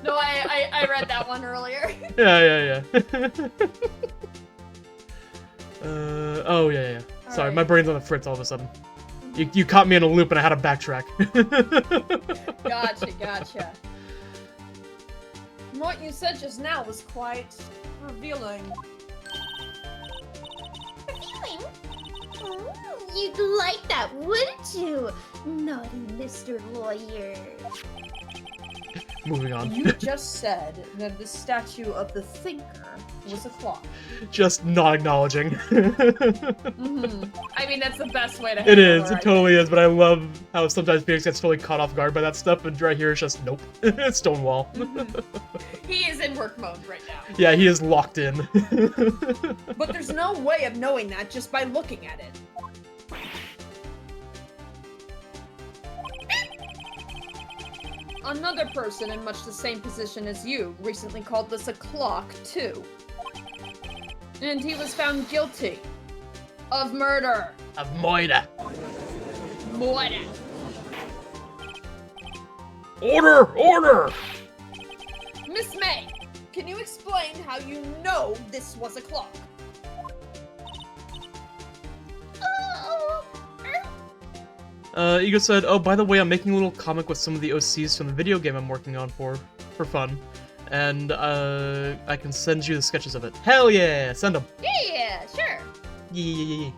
Speaker 3: No, I read that one earlier.
Speaker 1: Yeah. Oh yeah. Sorry,
Speaker 3: Alright.
Speaker 1: my brain's on the fritz all of a sudden. You caught me in a loop and I had to backtrack.
Speaker 3: Gotcha. What you said just now was quite revealing.
Speaker 4: Revealing? You'd like that, wouldn't you? Naughty Mr. Lawyer.
Speaker 1: Moving on.
Speaker 2: You just said that the statue of the thinker was a clock.
Speaker 1: Just not acknowledging.
Speaker 3: Mm-hmm. I mean, that's the best way to
Speaker 1: It
Speaker 3: handle
Speaker 1: is,
Speaker 3: her,
Speaker 1: it totally is, but I love how sometimes Phoenix gets totally caught off guard by that stuff, and right here it's just, nope. Stonewall.
Speaker 3: He is in work mode right now.
Speaker 1: Yeah, he is locked in.
Speaker 2: But there's no way of knowing that just by looking at it.
Speaker 3: Another person in much the same position as you recently called this a clock, too. And he was found guilty of murder.
Speaker 1: Of Moira.
Speaker 3: Murder.
Speaker 1: Order!
Speaker 2: Miss May, can you explain how you know this was a clock?
Speaker 1: Ego said, oh, by the way, I'm making a little comic with some of the OCs from the video game I'm working on for fun. And, I can send you the sketches of it. Hell yeah! Send them!
Speaker 3: Yeah, sure.
Speaker 1: Yeah.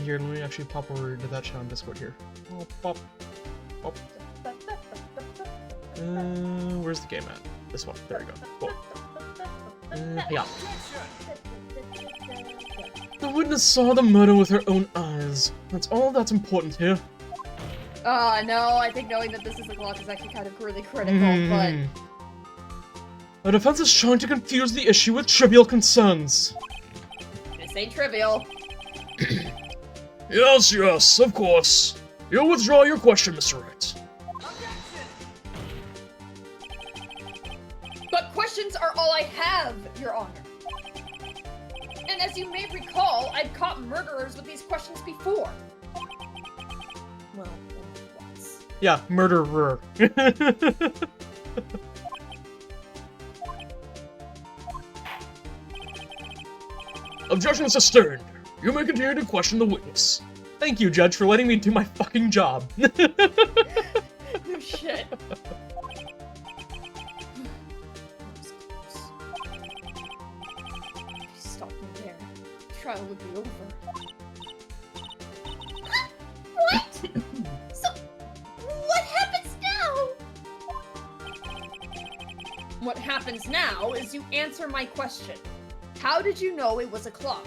Speaker 1: Here, let me actually pop over to that channel on Discord here. Oh, pop. Where's the game at? This one. There we go. Cool. Yeah. The witness saw the murder with her own eyes. That's all that's important here.
Speaker 3: No, I think knowing that this is a clock is actually kind of really critical, but...
Speaker 1: The defense is trying to confuse the issue with trivial concerns.
Speaker 3: This ain't trivial.
Speaker 1: Yes, of course. You'll withdraw your question, Mr. Wright.
Speaker 3: But questions are all I have, Your Honor. And as you may recall, I've caught murderers with these questions before.
Speaker 2: Well, once.
Speaker 1: Yeah, murderer. Objection sustained. You may continue to question the witness. Thank you, Judge, for letting me do my fucking job.
Speaker 3: No shit. Stop me there. Trial would be over.
Speaker 4: What? So, what happens now?
Speaker 3: What happens now is you answer my question. How did you know it was a clock?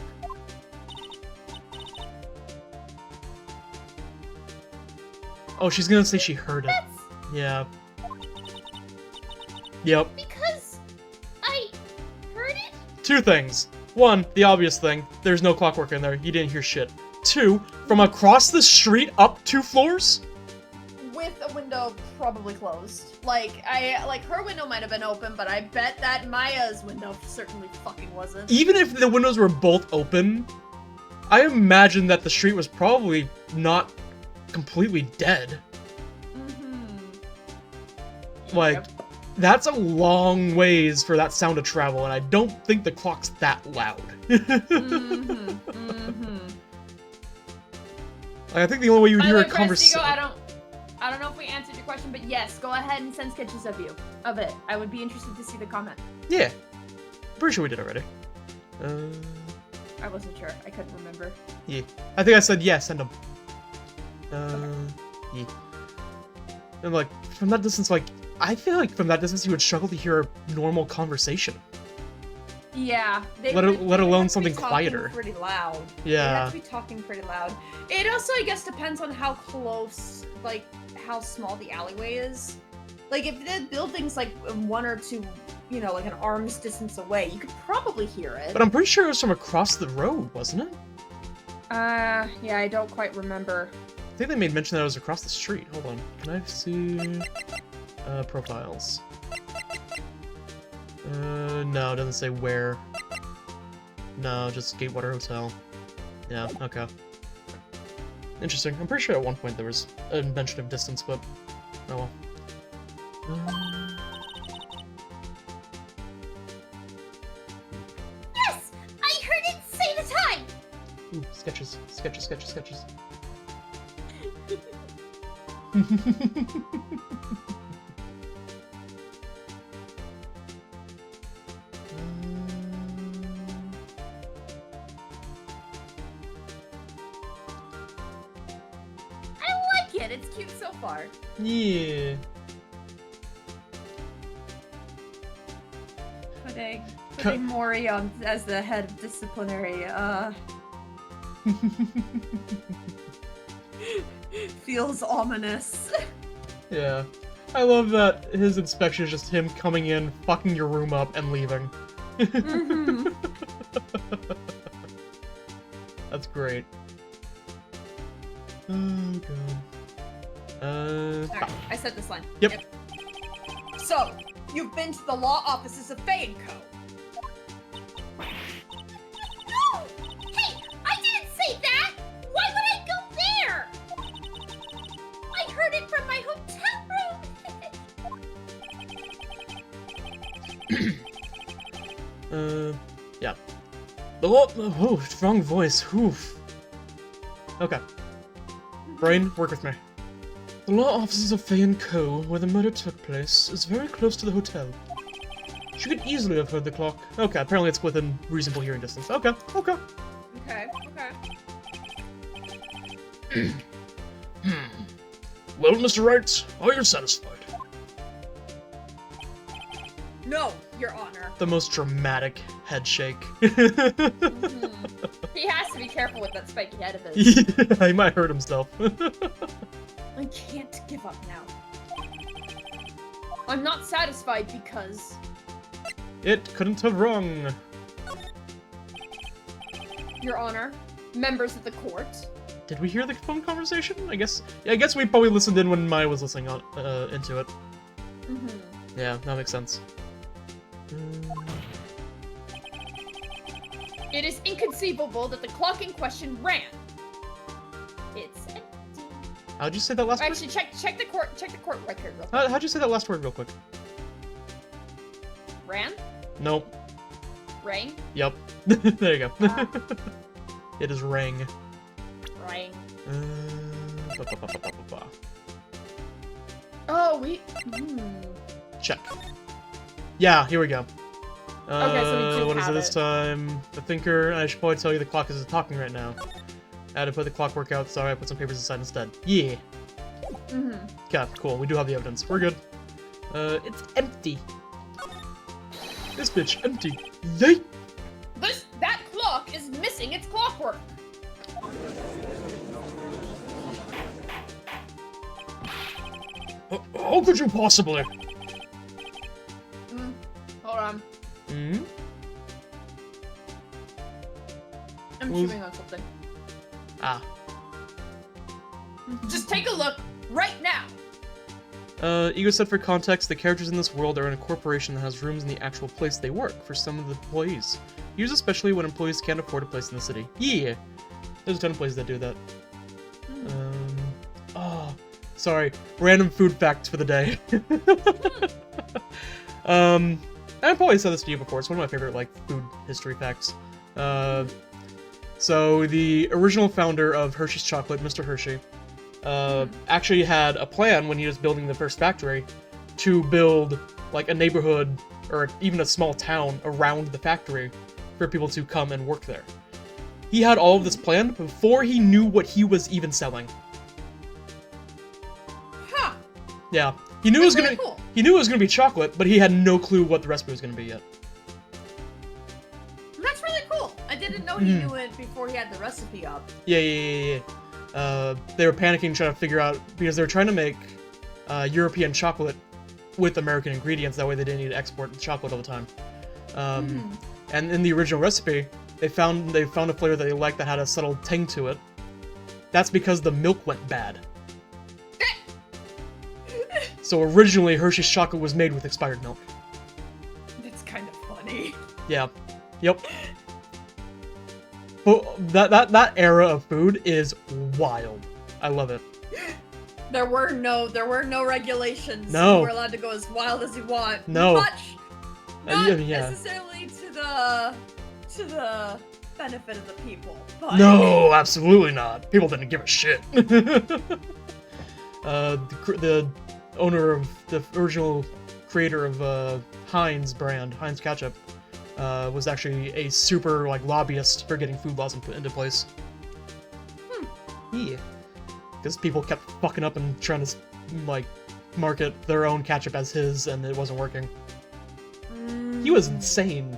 Speaker 1: Oh, she's gonna say she heard it. Yeah. Yep.
Speaker 4: Because
Speaker 1: Two things. One, the obvious thing. There's no clockwork in there. You didn't hear shit. Two, from across the street up 2 floors?
Speaker 2: With a window probably closed. Like her window might have been open, but I bet that Maya's window certainly fucking wasn't.
Speaker 1: Even if the windows were both open, I imagine that the street was probably not completely dead. Like,
Speaker 2: Yep.
Speaker 1: that's a long ways for that sound to travel, and I don't think the clock's that loud. Like, I think the only way you would hear a conversation.
Speaker 2: I don't know if we answered your question, but yes, go ahead and send sketches of it. I would be interested to see the comment.
Speaker 1: Yeah. Pretty sure we did already.
Speaker 2: I wasn't sure. I couldn't remember.
Speaker 1: Yeah. I think I said yeah, send them. Yeah. And like, from that distance, like, I feel like from that distance you would struggle to hear a normal conversation.
Speaker 2: Yeah.
Speaker 1: Let alone something quieter.
Speaker 2: Pretty loud.
Speaker 1: Yeah.
Speaker 2: They have to be talking pretty loud. It also, I guess, depends on how close, like, how small the alleyway is. Like, if the building's, like, 1 or 2, you know, like an arm's distance away, you could probably hear it.
Speaker 1: But I'm pretty sure it was from across the road, wasn't it?
Speaker 2: Yeah, I don't quite remember.
Speaker 1: I think they made mention that it was across the street. Hold on. Can I see... profiles. No, it doesn't say where. No, just Gatewater Hotel. Yeah, okay. Interesting. I'm pretty sure at one point there was a mention of distance, but... oh well.
Speaker 4: Yes! I heard it say the time!
Speaker 1: Ooh, sketches. Sketches, sketches, sketches.
Speaker 2: It's cute so far.
Speaker 1: Yeah.
Speaker 2: Putting Mori on as the head of disciplinary, feels ominous.
Speaker 1: Yeah. I love that his inspection is just him coming in, fucking your room up, and leaving. That's great. Oh god.
Speaker 2: Alright, I said this line.
Speaker 1: Yep.
Speaker 2: So, you've been to the law offices of Faye & Co.
Speaker 4: No! Hey, I didn't say that! Why would I go there? I heard it from my hotel room!
Speaker 1: Yeah. The law- oh, wrong voice, oof. Okay. Brain, work with me. The law offices of Faye & Co., where the murder took place, is very close to the hotel. She could easily have heard the clock. Okay, apparently it's within reasonable hearing distance. Okay, okay.
Speaker 2: Okay.
Speaker 1: Well, Mr. Wright, are you satisfied?
Speaker 2: No, Your Honor.
Speaker 1: The most dramatic head shake.
Speaker 2: He has to be careful with that spiky head of his.
Speaker 1: Yeah, he might hurt himself.
Speaker 2: I can't give up now. I'm not satisfied because...
Speaker 1: It couldn't have rung.
Speaker 2: Your Honor, members of the court.
Speaker 1: Did we hear the phone conversation? I guess we probably listened in when Maya was listening on into it. Yeah, that makes sense.
Speaker 2: It is inconceivable that the clock in question ran. It's empty.
Speaker 1: How'd you say that last word?
Speaker 2: Actually, check the court record real quick.
Speaker 1: How'd you say that last word real quick?
Speaker 2: Ran?
Speaker 1: Nope.
Speaker 2: Rang?
Speaker 1: Yep. There you go. It is rang.
Speaker 2: Rang.
Speaker 1: Ba, ba, ba, ba, ba, ba, ba.
Speaker 2: Oh, we...
Speaker 1: Check. Yeah, here we go.
Speaker 2: Okay, so we do
Speaker 1: what is it
Speaker 2: have
Speaker 1: this
Speaker 2: it.
Speaker 1: time? The thinker, I should probably tell you the clock isn't talking right now. I had to put the clockwork out, sorry, I put some papers inside instead. Yeah. Okay, cool, we do have the evidence. We're good. It's empty. This bitch, empty. Yay!
Speaker 2: That clock is missing its clockwork.
Speaker 1: How could you possibly?
Speaker 2: Hold on. I'm
Speaker 1: Well-
Speaker 2: chewing on something.
Speaker 1: Ah.
Speaker 2: Just take a look right now.
Speaker 1: Ego said for context, the characters in this world are in a corporation that has rooms in the actual place they work for some of the employees. Used especially when employees can't afford a place in the city. Yeah! There's a ton of places that do that. Oh, sorry. Random food facts for the day. I've probably said this to you before. It's one of my favorite, like, food history facts. So the original founder of Hershey's Chocolate, Mr. Hershey, actually had a plan when he was building the first factory to build, like, a neighborhood or even a small town around the factory for people to come and work there. He had all of this planned before he knew what he was even selling.
Speaker 2: Huh.
Speaker 1: Yeah, he knew it was
Speaker 2: Really
Speaker 1: gonna.
Speaker 2: cool.
Speaker 1: He knew it was gonna be chocolate, but he had no clue what the recipe was gonna be yet.
Speaker 2: That's really cool. I didn't know he knew it before he had the recipe up.
Speaker 1: Yeah. They were panicking, trying to figure out because they were trying to make European chocolate with American ingredients. That way, they didn't need to export the chocolate all the time. And in the original recipe, they found a flavor that they liked that had a subtle tang to it. That's because the milk went bad. So originally, Hershey's chocolate was made with expired milk.
Speaker 2: That's kind of funny.
Speaker 1: Yeah. Yep. But that era of food is wild. I love it.
Speaker 2: There were no regulations.
Speaker 1: No.
Speaker 2: You were allowed to go as wild as you want.
Speaker 1: No.
Speaker 2: Not
Speaker 1: yeah.
Speaker 2: necessarily to the benefit of the people. But
Speaker 1: No, absolutely not. People didn't give a shit. The owner of the original creator of Heinz brand, Heinz ketchup, was actually a super lobbyist for getting food laws put into place. Yeah, because people kept fucking up and trying to market their own ketchup as his, and it wasn't working. He was insane.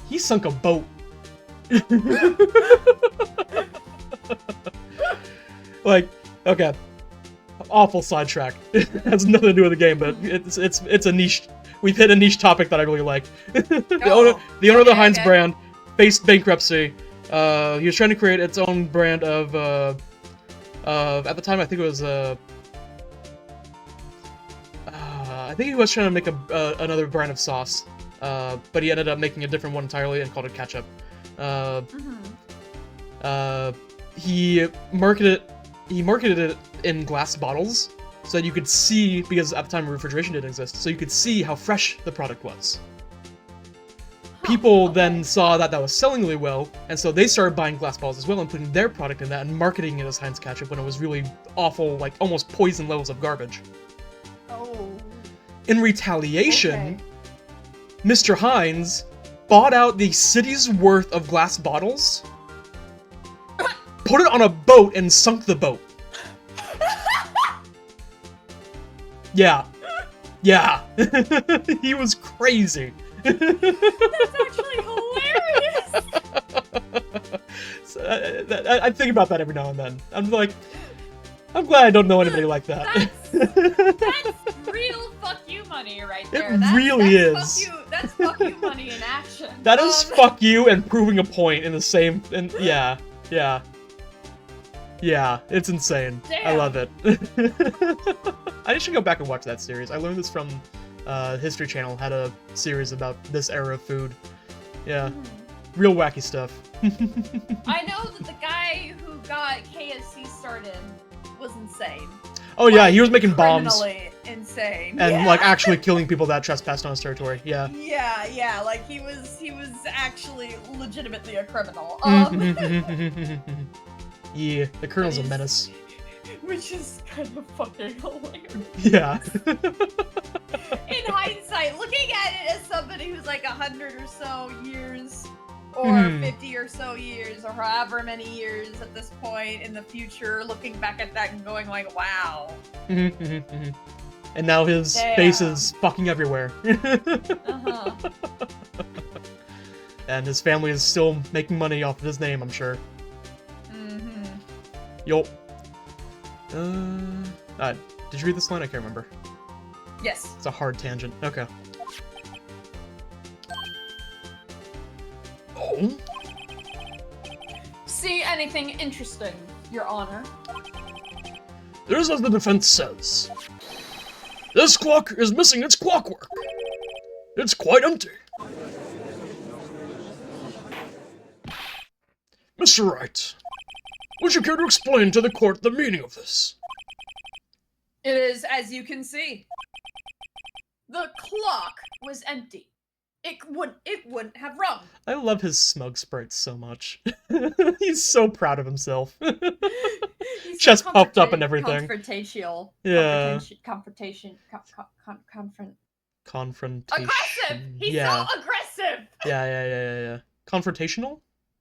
Speaker 1: He sunk a boat. Okay, awful sidetrack. It has nothing to do with the game, but it's a niche. We've hit a niche topic that I really like. The owner of the Heinz brand faced bankruptcy. He was trying to create its own brand of at the time I think it was I think he was trying to make another brand of sauce, but he ended up making a different one entirely and called it ketchup. He marketed it in glass bottles so that you could see, because at the time refrigeration didn't exist, so you could see how fresh the product was. People then saw that was selling really well, and so they started buying glass bottles as well and putting their product in that and marketing it as Heinz ketchup when it was really awful, almost poison levels of garbage.
Speaker 2: Oh.
Speaker 1: In retaliation, Mr. Heinz bought out the city's worth of glass bottles, put it on a boat, and sunk the boat. Yeah. He was crazy.
Speaker 2: That's actually hilarious.
Speaker 1: I think about that every now and then. I'm glad I don't know anybody like that.
Speaker 3: That's real fuck you money right there.
Speaker 1: It really
Speaker 3: that's
Speaker 1: is.
Speaker 3: That's fuck you money in action.
Speaker 1: That is fuck you and proving a point in the same. And yeah, it's insane.
Speaker 3: Damn.
Speaker 1: I love it. I should go back and watch that series. I learned this from History Channel. Had a series about this era of food. Yeah, real wacky stuff.
Speaker 3: I know that the guy who got KFC started was insane.
Speaker 1: Oh yeah, he was making bombs
Speaker 2: Criminally insane.
Speaker 1: and
Speaker 2: yeah.
Speaker 1: actually killing people that trespassed on his territory. Yeah.
Speaker 2: Yeah, he was actually legitimately a criminal.
Speaker 1: Yeah, the Colonel's a menace.
Speaker 2: Which is kind of fucking hilarious.
Speaker 1: Yeah.
Speaker 2: In hindsight, looking at it as somebody who's 100 or so years, or 50 or so years, or however many years at this point in the future, looking back at that and going wow.
Speaker 1: And now his
Speaker 2: Damn.
Speaker 1: face is fucking everywhere.
Speaker 2: Uh-huh.
Speaker 1: And his family is still making money off of his name, I'm sure. Yup. Did you read this line? I can't remember.
Speaker 2: Yes.
Speaker 1: It's a hard tangent. Okay. Oh?
Speaker 2: see anything interesting, Your Honor?
Speaker 1: Here's as the defense says. This clock is missing its clockwork. It's quite empty. Mr. Wright, would you care to explain to the court the meaning of this?
Speaker 2: It is as you can see. The clock was empty. It wouldn't have rung.
Speaker 1: I love his smug sprite so much. He's so proud of himself.
Speaker 2: He's
Speaker 1: Chest
Speaker 2: so
Speaker 1: puffed up and everything.
Speaker 2: Confrontational.
Speaker 1: Yeah.
Speaker 2: Confrontation.
Speaker 1: Confrontation.
Speaker 2: Aggressive! He's
Speaker 1: Yeah.
Speaker 2: so aggressive!
Speaker 1: Yeah. Confrontational?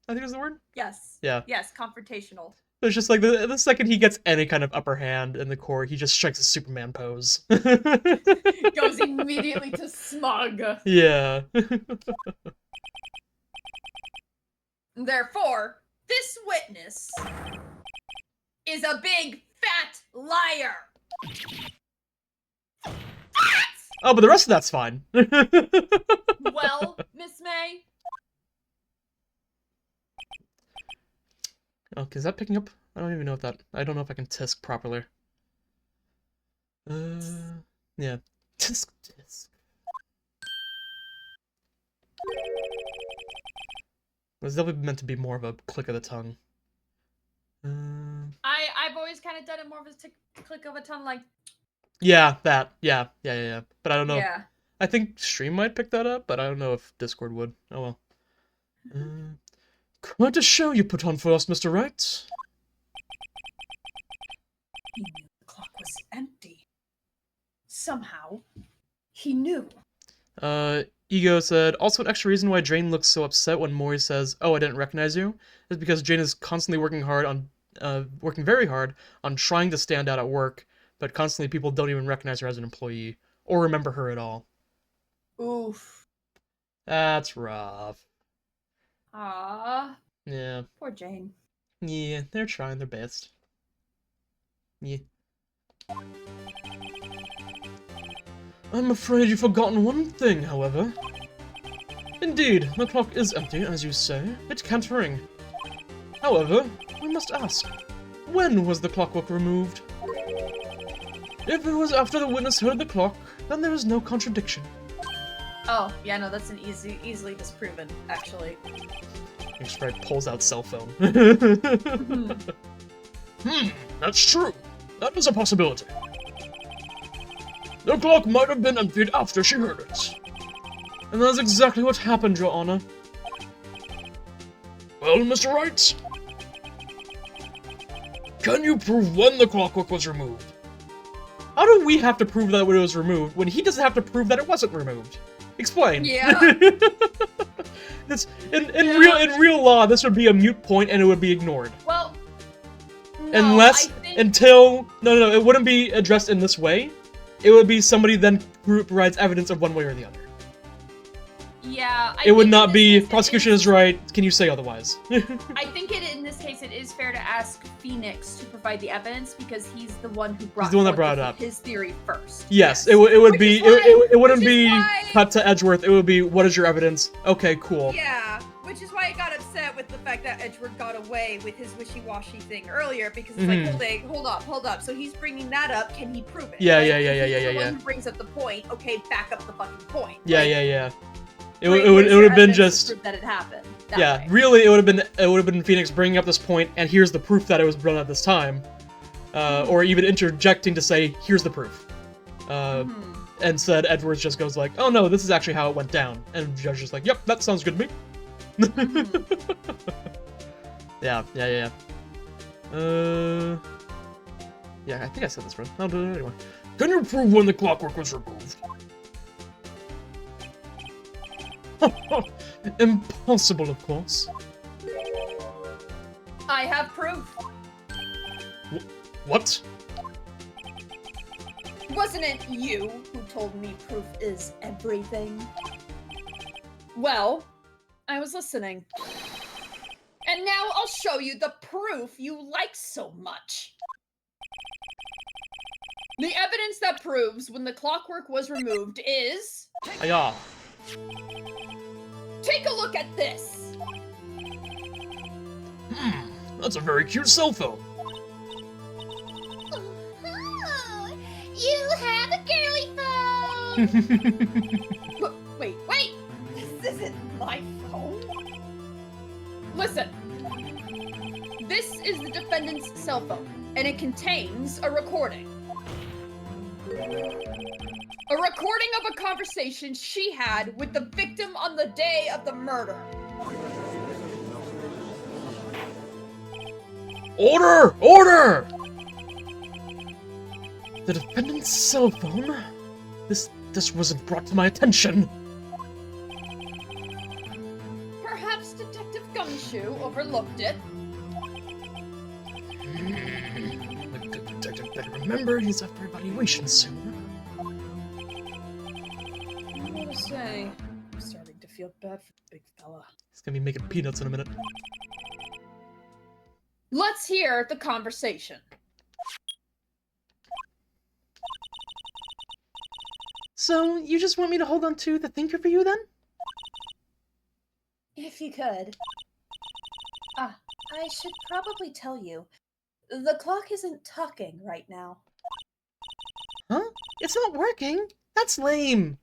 Speaker 1: I think is the word?
Speaker 2: Yes.
Speaker 1: Yeah.
Speaker 2: Yes, confrontational.
Speaker 1: It's just like the second he gets any kind of upper hand in the court, he just strikes a Superman pose.
Speaker 2: Goes immediately to smug.
Speaker 1: Yeah.
Speaker 2: Therefore, this witness is a big fat liar.
Speaker 1: Oh, but the rest of that's fine.
Speaker 2: Well, Miss May,
Speaker 1: Oh, is that picking up? I don't even know if that... I don't know if I can tisk properly. Yeah. Tisk. It was definitely meant to be more of a click of the tongue.
Speaker 2: I've always kind of done it more of a click of a tongue, like.
Speaker 1: Yeah, that. Yeah. But I don't know.
Speaker 2: Yeah.
Speaker 1: I think Stream might pick that up, but I don't know if Discord would. Oh well. Quite a show you put on for us, Mr. Wright.
Speaker 2: He knew the clock was empty. Somehow, he knew.
Speaker 1: Ego said, also an extra reason why Jane looks so upset when Mori says, "Oh, I didn't recognize you," is because Jane is constantly working very hard on trying to stand out at work, but constantly people don't even recognize her as an employee, or remember her at all.
Speaker 2: Oof.
Speaker 1: That's rough.
Speaker 2: Ah.
Speaker 1: Yeah.
Speaker 2: Poor Jane.
Speaker 1: Yeah, they're trying their best. Yeah. I'm afraid you've forgotten one thing, however. Indeed, the clock is empty, as you say. It can't ring. However, we must ask, when was the clockwork removed? If it was after the witness heard the clock, then there is no contradiction.
Speaker 2: Oh, yeah, no, that's an easily disproven, actually.
Speaker 1: Sprite pulls out cell phone.
Speaker 2: Hmm.
Speaker 1: That's true. That is a possibility. The clock might have been emptied after she heard it. And that's exactly what happened, Your Honor. Well, Mr. Wright? Can you prove when the clockwork was removed? How do we have to prove that it was removed when he doesn't have to prove that it wasn't removed? Explain.
Speaker 2: Yeah.
Speaker 1: In real law, this would be a moot point and it would be ignored.
Speaker 2: Well, no,
Speaker 1: No, it wouldn't be addressed in this way. It would be somebody then provides evidence of one way or the other.
Speaker 2: Yeah,
Speaker 1: it would not be, prosecution is right, can you say otherwise?
Speaker 2: I think in this case it is fair to ask Phoenix to provide the evidence because he's the one who brought
Speaker 1: it up.
Speaker 2: His theory first.
Speaker 1: Yes, it wouldn't be cut to Edgeworth, it would be, what is your evidence? Okay, cool.
Speaker 2: Yeah, which is why I got upset with the fact that Edgeworth got away with his wishy-washy thing earlier because it's like, hold up. So he's bringing that up, can he prove it?
Speaker 1: Yeah.
Speaker 2: He's the one who brings up the point, okay, back up the fucking point.
Speaker 1: Yeah. It would have been just
Speaker 2: that it happened.
Speaker 1: Yeah, really, it would have been Phoenix bringing up this point, and here's the proof that it was brought up this time, or even interjecting to say, here's the proof. And said Edwards just goes like, oh no, this is actually how it went down, and the judge is like, yep, that sounds good to me. Yeah. Yeah, I think I said this right. I'll do it anyway. Can you prove when the clockwork was removed? Impossible, of course.
Speaker 2: I have proof.
Speaker 1: What?
Speaker 2: Wasn't it you who told me proof is everything? Well, I was listening. And now I'll show you the proof you like so much. The evidence that proves when the clockwork was removed is...
Speaker 1: Yeah.
Speaker 2: Take a look at this.
Speaker 1: That's a very cute cell phone.
Speaker 4: Oh, you have a girly phone.
Speaker 2: Wait. This isn't my phone. Listen. This is the defendant's cell phone, and it contains a recording. A recording of a conversation she had with the victim on the day of the murder.
Speaker 1: Order! Order! The defendant's cell phone? This wasn't brought to my attention.
Speaker 2: Perhaps Detective Gumshoe overlooked it.
Speaker 1: The good detective better remember he's up for evaluation soon.
Speaker 2: I gotta say, I'm starting to feel bad for the big fella.
Speaker 1: He's gonna be making peanuts in a minute.
Speaker 2: Let's hear the conversation.
Speaker 1: So, you just want me to hold on to the thinker for you then?
Speaker 2: If you could. I should probably tell you, the clock isn't talking right now.
Speaker 1: Huh? It's not working? That's lame.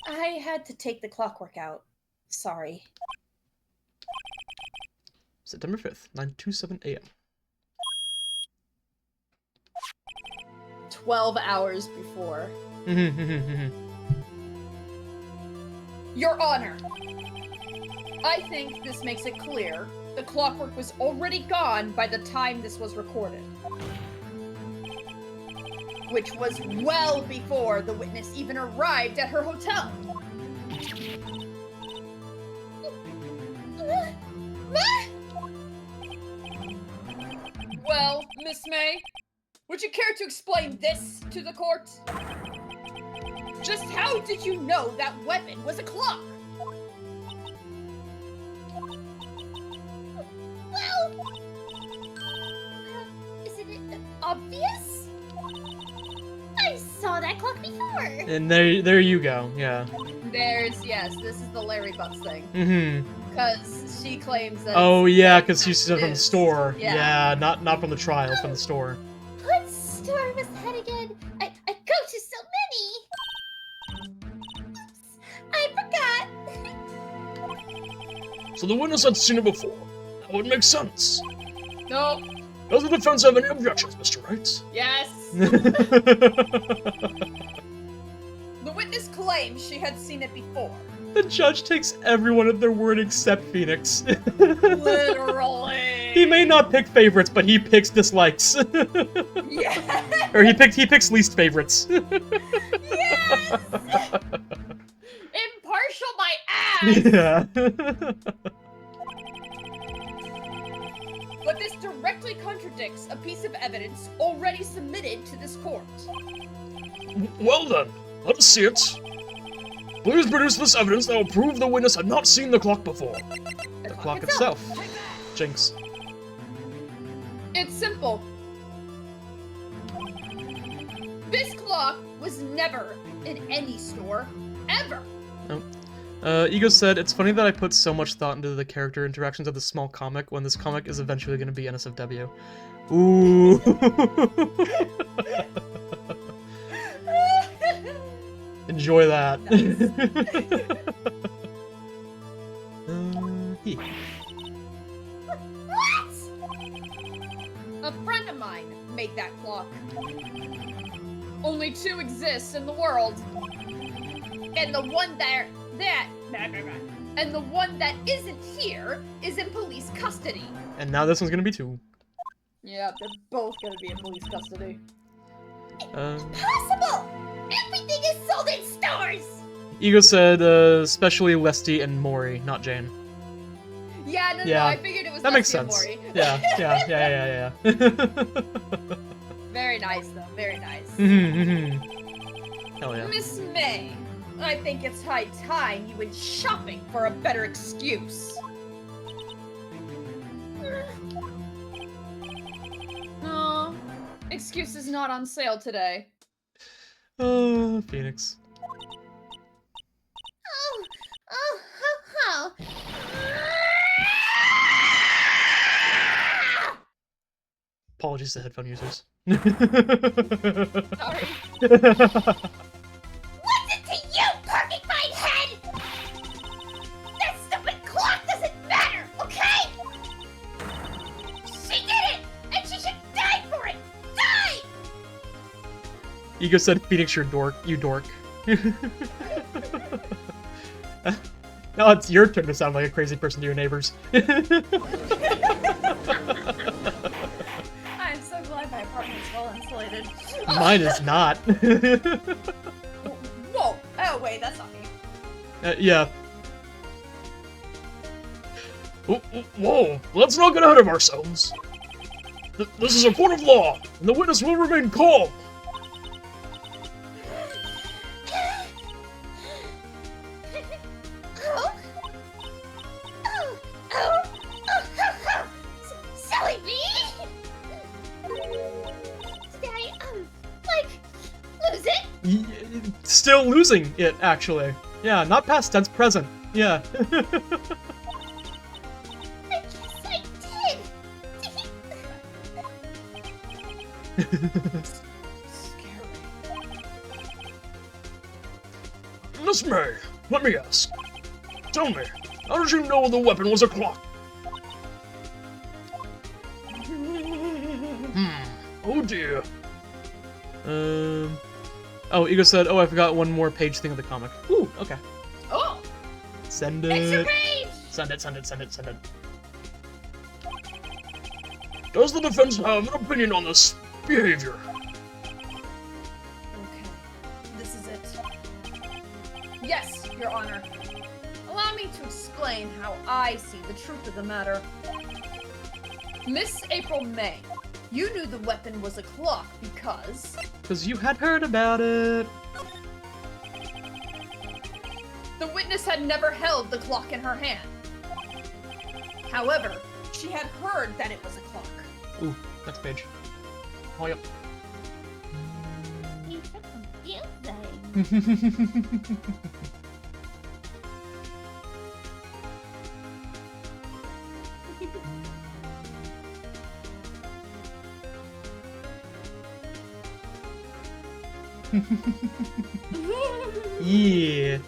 Speaker 2: I had to take the clockwork out. Sorry.
Speaker 1: September 5th, 9:27 a.m.
Speaker 2: 12 hours before. Your Honor, I think this makes it clear the clockwork was already gone by the time this was recorded. Which was well before the witness even arrived at her hotel. Well, Miss May, would you care to explain this to the court? Just how did you know that weapon was a clock?
Speaker 4: Well, isn't it obvious? I saw that clock before.
Speaker 1: And there you go, yeah.
Speaker 2: Yes, this is the Larry Butts thing. Because she claims that.
Speaker 1: Oh yeah, because she sees it from the
Speaker 2: is-
Speaker 1: store.
Speaker 2: yeah.
Speaker 1: Yeah, not from the trial, from the store.
Speaker 4: What store was that again? I go to so many. Oops, I forgot.
Speaker 1: So the witness had seen it before. That would make sense.
Speaker 2: No.
Speaker 1: Does the defense have any objections, Mr. Wright?
Speaker 2: Yes. The witness claims she had seen it before.
Speaker 1: The judge takes everyone at their word except Phoenix.
Speaker 2: Literally.
Speaker 1: He may not pick favorites, but he picks dislikes.
Speaker 2: Yeah.
Speaker 1: Or he picks least favorites.
Speaker 2: Yes. Impartial my ass.
Speaker 1: Yeah.
Speaker 2: But this directly contradicts a piece of evidence already submitted to this court.
Speaker 1: Well then, let us see it. Please produce this evidence that will prove the witness had not seen the clock before. The clock itself. Jinx.
Speaker 2: It's simple. This clock was never in any store, ever.
Speaker 1: Ego said, it's funny that I put so much thought into the character interactions of this small comic when this comic is eventually going to be NSFW. Ooh. Enjoy that. Yeah.
Speaker 4: What?
Speaker 2: A friend of mine made that clock. Only two exist in the world. And the one and the one that isn't here is in police custody.
Speaker 1: And now this one's gonna be 2.
Speaker 2: Yeah, they're both gonna be in police custody.
Speaker 4: Possible! Everything is sold in stores!
Speaker 1: Ego said, especially Lesty and Mori, not Jane.
Speaker 2: Yeah, no,
Speaker 1: Yeah,
Speaker 2: I figured it was
Speaker 1: That makes
Speaker 2: Leslie and
Speaker 1: sense.
Speaker 2: Maury.
Speaker 1: Yeah.
Speaker 2: Very nice, though. Very nice.
Speaker 1: Hell yeah.
Speaker 2: Miss May, I think it's high time you went shopping for a better excuse. No, excuse is not on sale today.
Speaker 1: Phoenix.
Speaker 4: Oh.
Speaker 1: Apologies to headphone users.
Speaker 3: Sorry.
Speaker 4: What's it to you, porcupine head? That stupid clock doesn't matter, okay? She did it, and she should die for it. Die!
Speaker 1: Ego said, Phoenix, you're dork. You dork. Now it's your turn to sound like a crazy person to your neighbors.
Speaker 3: I'm so glad my apartment's well insulated.
Speaker 1: Mine is not.
Speaker 3: Whoa! Oh wait, that's not me.
Speaker 1: Yeah. Whoa, let's not get ahead of ourselves. This is a court of law, and the witness will remain calm.
Speaker 4: Silly me! Did I, like, lose it?
Speaker 1: Still losing it, actually. Yeah, not past tense, present. Yeah.
Speaker 4: I guess I did.
Speaker 3: Scary.
Speaker 1: Miss May, let me ask. Tell me, how did you know the weapon was a clock? Oh dear. Oh, Ego said, oh, I forgot one more page thing of the comic. Ooh, okay.
Speaker 3: Oh!
Speaker 1: Send
Speaker 3: Extra
Speaker 1: it.
Speaker 3: page!
Speaker 1: Send it, send it, send it, send it. Does the defense have an opinion on this behavior?
Speaker 3: Okay, this is it. Yes, Your Honor. Allow me to explain how I see the truth of the matter. Miss April May, you knew the weapon was a clock because...
Speaker 1: Because you had heard about it.
Speaker 3: the witness had never held the clock in her hand. However, she had heard that it was a clock.
Speaker 1: Ooh, next page. Oh, yep.
Speaker 4: You're so confusing.
Speaker 1: Yeah.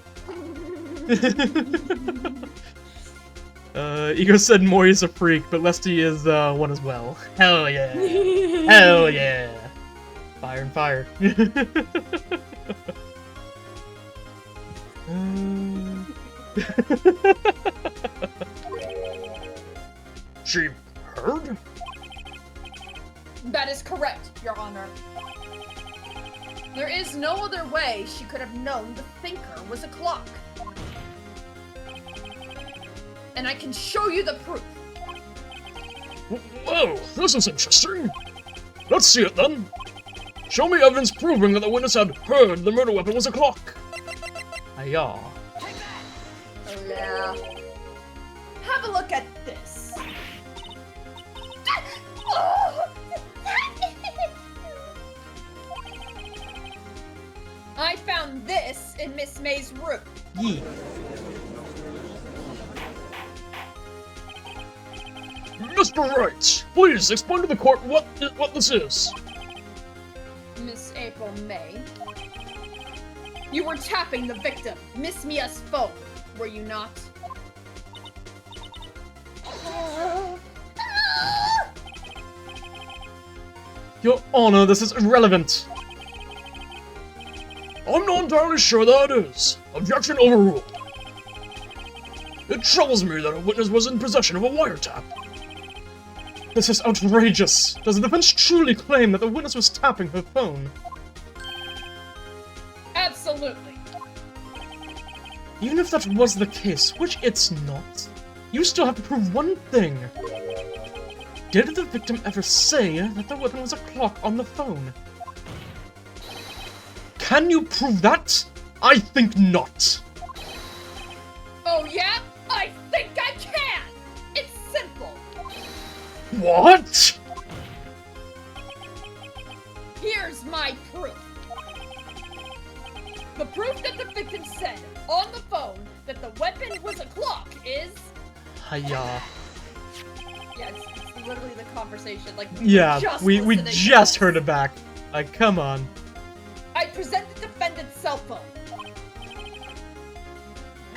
Speaker 1: Ego said Mori's a freak, but Lesty is one as well. Hell yeah. Hell yeah. Fire and fire. She heard?
Speaker 3: That is correct, Your Honor. There is no other way she could have known the thinker was a clock. And I can show you the proof.
Speaker 1: Whoa, this is interesting. Let's see it then. Show me evidence proving that the witness had heard the murder weapon was a clock. Ayah.
Speaker 3: Oh yeah. Have a look at this. I found this in Miss May's room.
Speaker 1: Yee. Mr. Wright, please explain to the court what this is.
Speaker 3: Miss April May. You were tapping the victim, Miss Mia's phone, were you not?
Speaker 1: Your Honor, this is irrelevant. I'm not entirely sure that it is. Objection overruled. It troubles me that a witness was in possession of a wiretap. This is outrageous. Does the defense truly claim that the witness was tapping her phone?
Speaker 3: Absolutely.
Speaker 1: Even if that was the case, which it's not, you still have to prove one thing. Did the victim ever say that the weapon was a clock on the phone? Can you prove that? I think not.
Speaker 3: Oh yeah? I think I can! It's simple.
Speaker 1: What?
Speaker 3: Here's my proof. The proof that the victim said on the phone that the weapon was a clock is...
Speaker 1: Hiya.
Speaker 3: Yeah, it's the
Speaker 2: literally the conversation. Like,
Speaker 1: Yeah, we
Speaker 2: listening to
Speaker 1: just
Speaker 2: this.
Speaker 1: heard it back. Like, come on.
Speaker 2: I present the defendant's cell phone.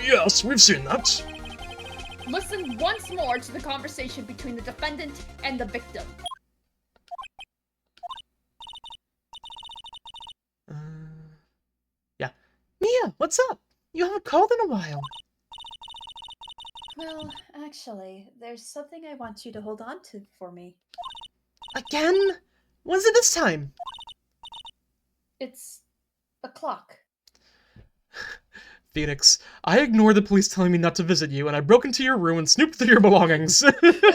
Speaker 1: Yes, we've seen that.
Speaker 2: Listen once more to the conversation between the defendant and the victim.
Speaker 1: Yeah. Mia, what's up? You haven't called in a while.
Speaker 2: Well, actually, there's something I want you to hold on to for me.
Speaker 1: Again? When's it this time?
Speaker 2: It's a clock.
Speaker 1: Phoenix, I ignored the police telling me not to visit you, and I broke into your room and snooped through your belongings.
Speaker 2: See, and under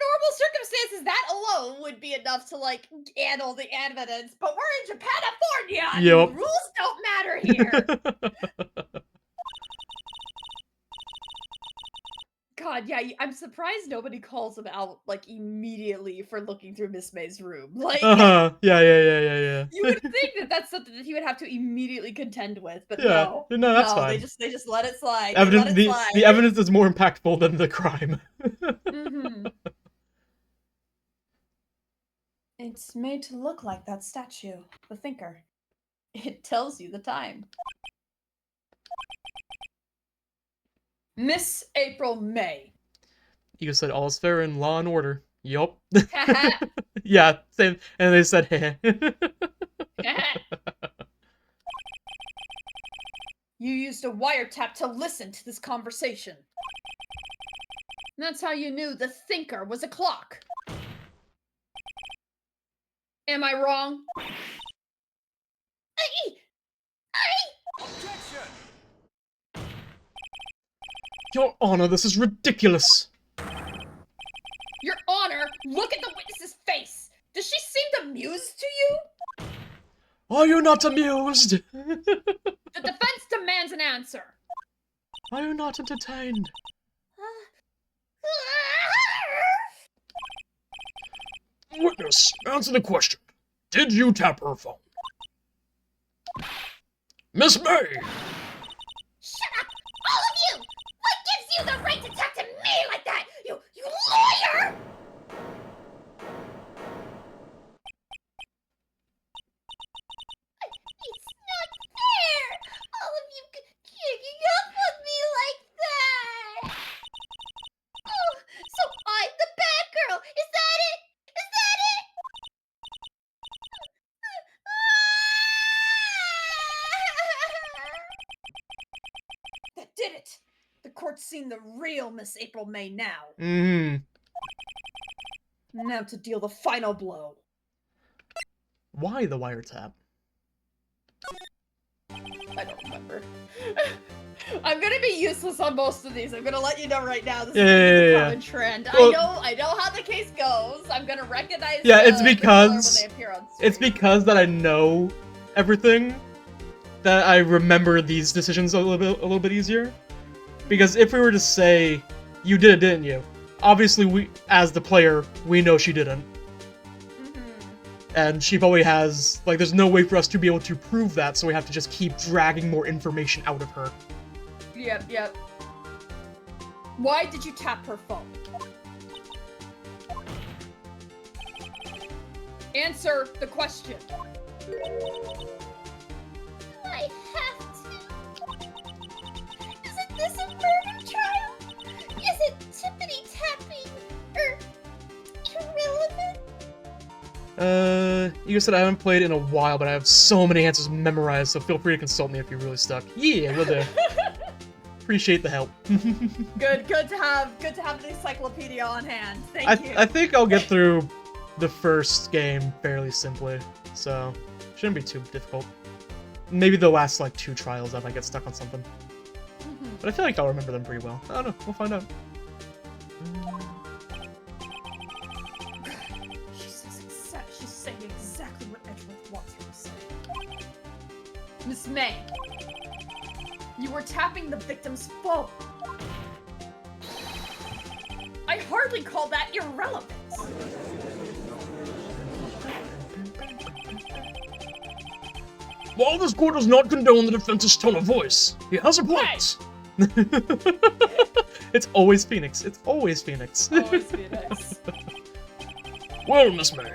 Speaker 2: normal circumstances, that alone would be enough to, like, handle the evidence. But we're in Japanifornia, and
Speaker 1: Yup.
Speaker 2: rules don't matter here. God, yeah, I'm surprised nobody calls him out, like, immediately for looking through Miss May's room. Like,
Speaker 1: Uh-huh. Yeah.
Speaker 2: you would think that that's something that he would have to immediately contend with, but
Speaker 1: Yeah. No, that's fine.
Speaker 2: They just let it slide. They let it slide.
Speaker 1: The evidence is more impactful than the crime.
Speaker 2: Mm-hmm. It's made to look like that statue, the thinker. It tells you the time. Miss April May.
Speaker 1: You said all is fair in law and order. Yup. Yeah, same. And they said, heh.
Speaker 2: You used a wiretap to listen to this conversation. That's how you knew the thinker was a clock. Am I wrong?
Speaker 5: Objection!
Speaker 1: Your Honor, this is ridiculous.
Speaker 2: Your Honor, look at the witness's face. Does she seem amused to you?
Speaker 1: Are you not amused?
Speaker 2: The defense demands an answer.
Speaker 1: Are you not entertained? Witness, answer the question. Did you tap her phone? Miss May!
Speaker 4: Shut up, all of you! What gives you the right to talk to me like that? You lawyer! It's not fair! All of you kicking up with me like that! Oh, so I'm the bad girl! Is that it? Is that it?
Speaker 2: That did it. The court's seen the real Miss April May now. Now to deal the final blow.
Speaker 1: Why the wiretap?
Speaker 2: I don't remember. I'm gonna be useless on most of these. I'm gonna let you know right now. This is
Speaker 1: Yeah.
Speaker 2: a common trend.
Speaker 1: Well-
Speaker 2: I know how the case goes. I'm gonna recognize.
Speaker 1: Yeah, it's
Speaker 2: the
Speaker 1: because-
Speaker 2: killer when they appear on
Speaker 1: It's
Speaker 2: screen.
Speaker 1: because that I know everything that I remember these decisions a little bit easier. Because if we were to say, you did it, didn't you? Obviously, we, as the player, we know she didn't. And she probably has, like, there's no way for us to be able to prove that, so we have to just keep dragging more information out of her.
Speaker 2: Yep. Why did you tap her phone? Answer the question.
Speaker 4: I have to. Isn't this a murder trial? Is it tippity tapping or irrelevant?
Speaker 1: You said I haven't played in a while, but I have so many answers memorized, so feel free to consult me if you're really stuck. Yeah, will do. Appreciate the help.
Speaker 2: Good to have an encyclopedia on hand. Thank you.
Speaker 1: I think I'll get through the first game fairly simply, so shouldn't be too difficult. Maybe the last, like, 2 trials I might get stuck on something. But I feel like I'll remember them pretty well. I don't know, we'll find out.
Speaker 2: She's saying exactly what Edgeworth wants her to say. Miss May, you were tapping the victim's phone. I hardly call that irrelevant.
Speaker 1: While this court does not condone the defense's tone of voice, he has a point. It's always Phoenix. It's always Phoenix.
Speaker 2: Always Phoenix.
Speaker 1: Well, Miss May,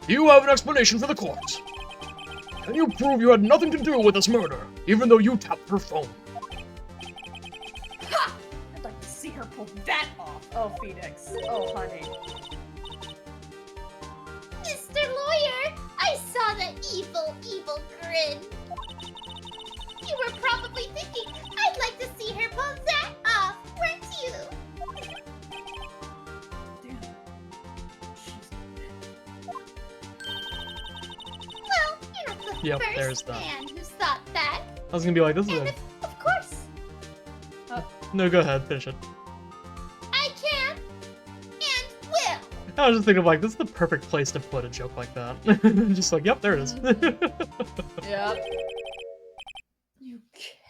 Speaker 1: you have an explanation for the court. Can you prove you had nothing to do with this murder, even though you tapped her phone?
Speaker 2: Ha! I'd like to see her pull that off. Oh, Phoenix. Oh, honey.
Speaker 4: Mr. Lawyer, I saw the evil, evil grin. You were probably thinking, I'd like to see her pull that off, weren't you?
Speaker 2: Damn. She's...
Speaker 4: Well, you're not the
Speaker 1: Yep,
Speaker 4: first
Speaker 1: there's that.
Speaker 4: man who's thought that.
Speaker 1: I was gonna be like, this is
Speaker 4: And
Speaker 1: a...
Speaker 4: of course,
Speaker 1: No, go ahead, finish it.
Speaker 4: I can and will.
Speaker 1: I was just thinking of like, this is the perfect place to put a joke like that. Just like, yep, there it is.
Speaker 2: Yep. You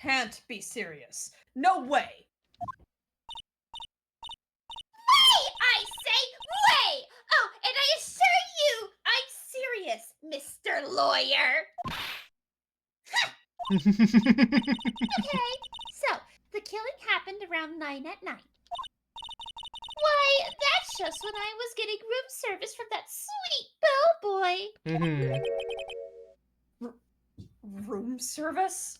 Speaker 2: can't be serious. No way.
Speaker 4: Way, I say, way! Oh, and I assure you, I'm serious, Mr. Lawyer. Okay, so the killing happened around 9 at night. Why, that's just when I was getting room service from that sweet bellboy.
Speaker 2: Room service?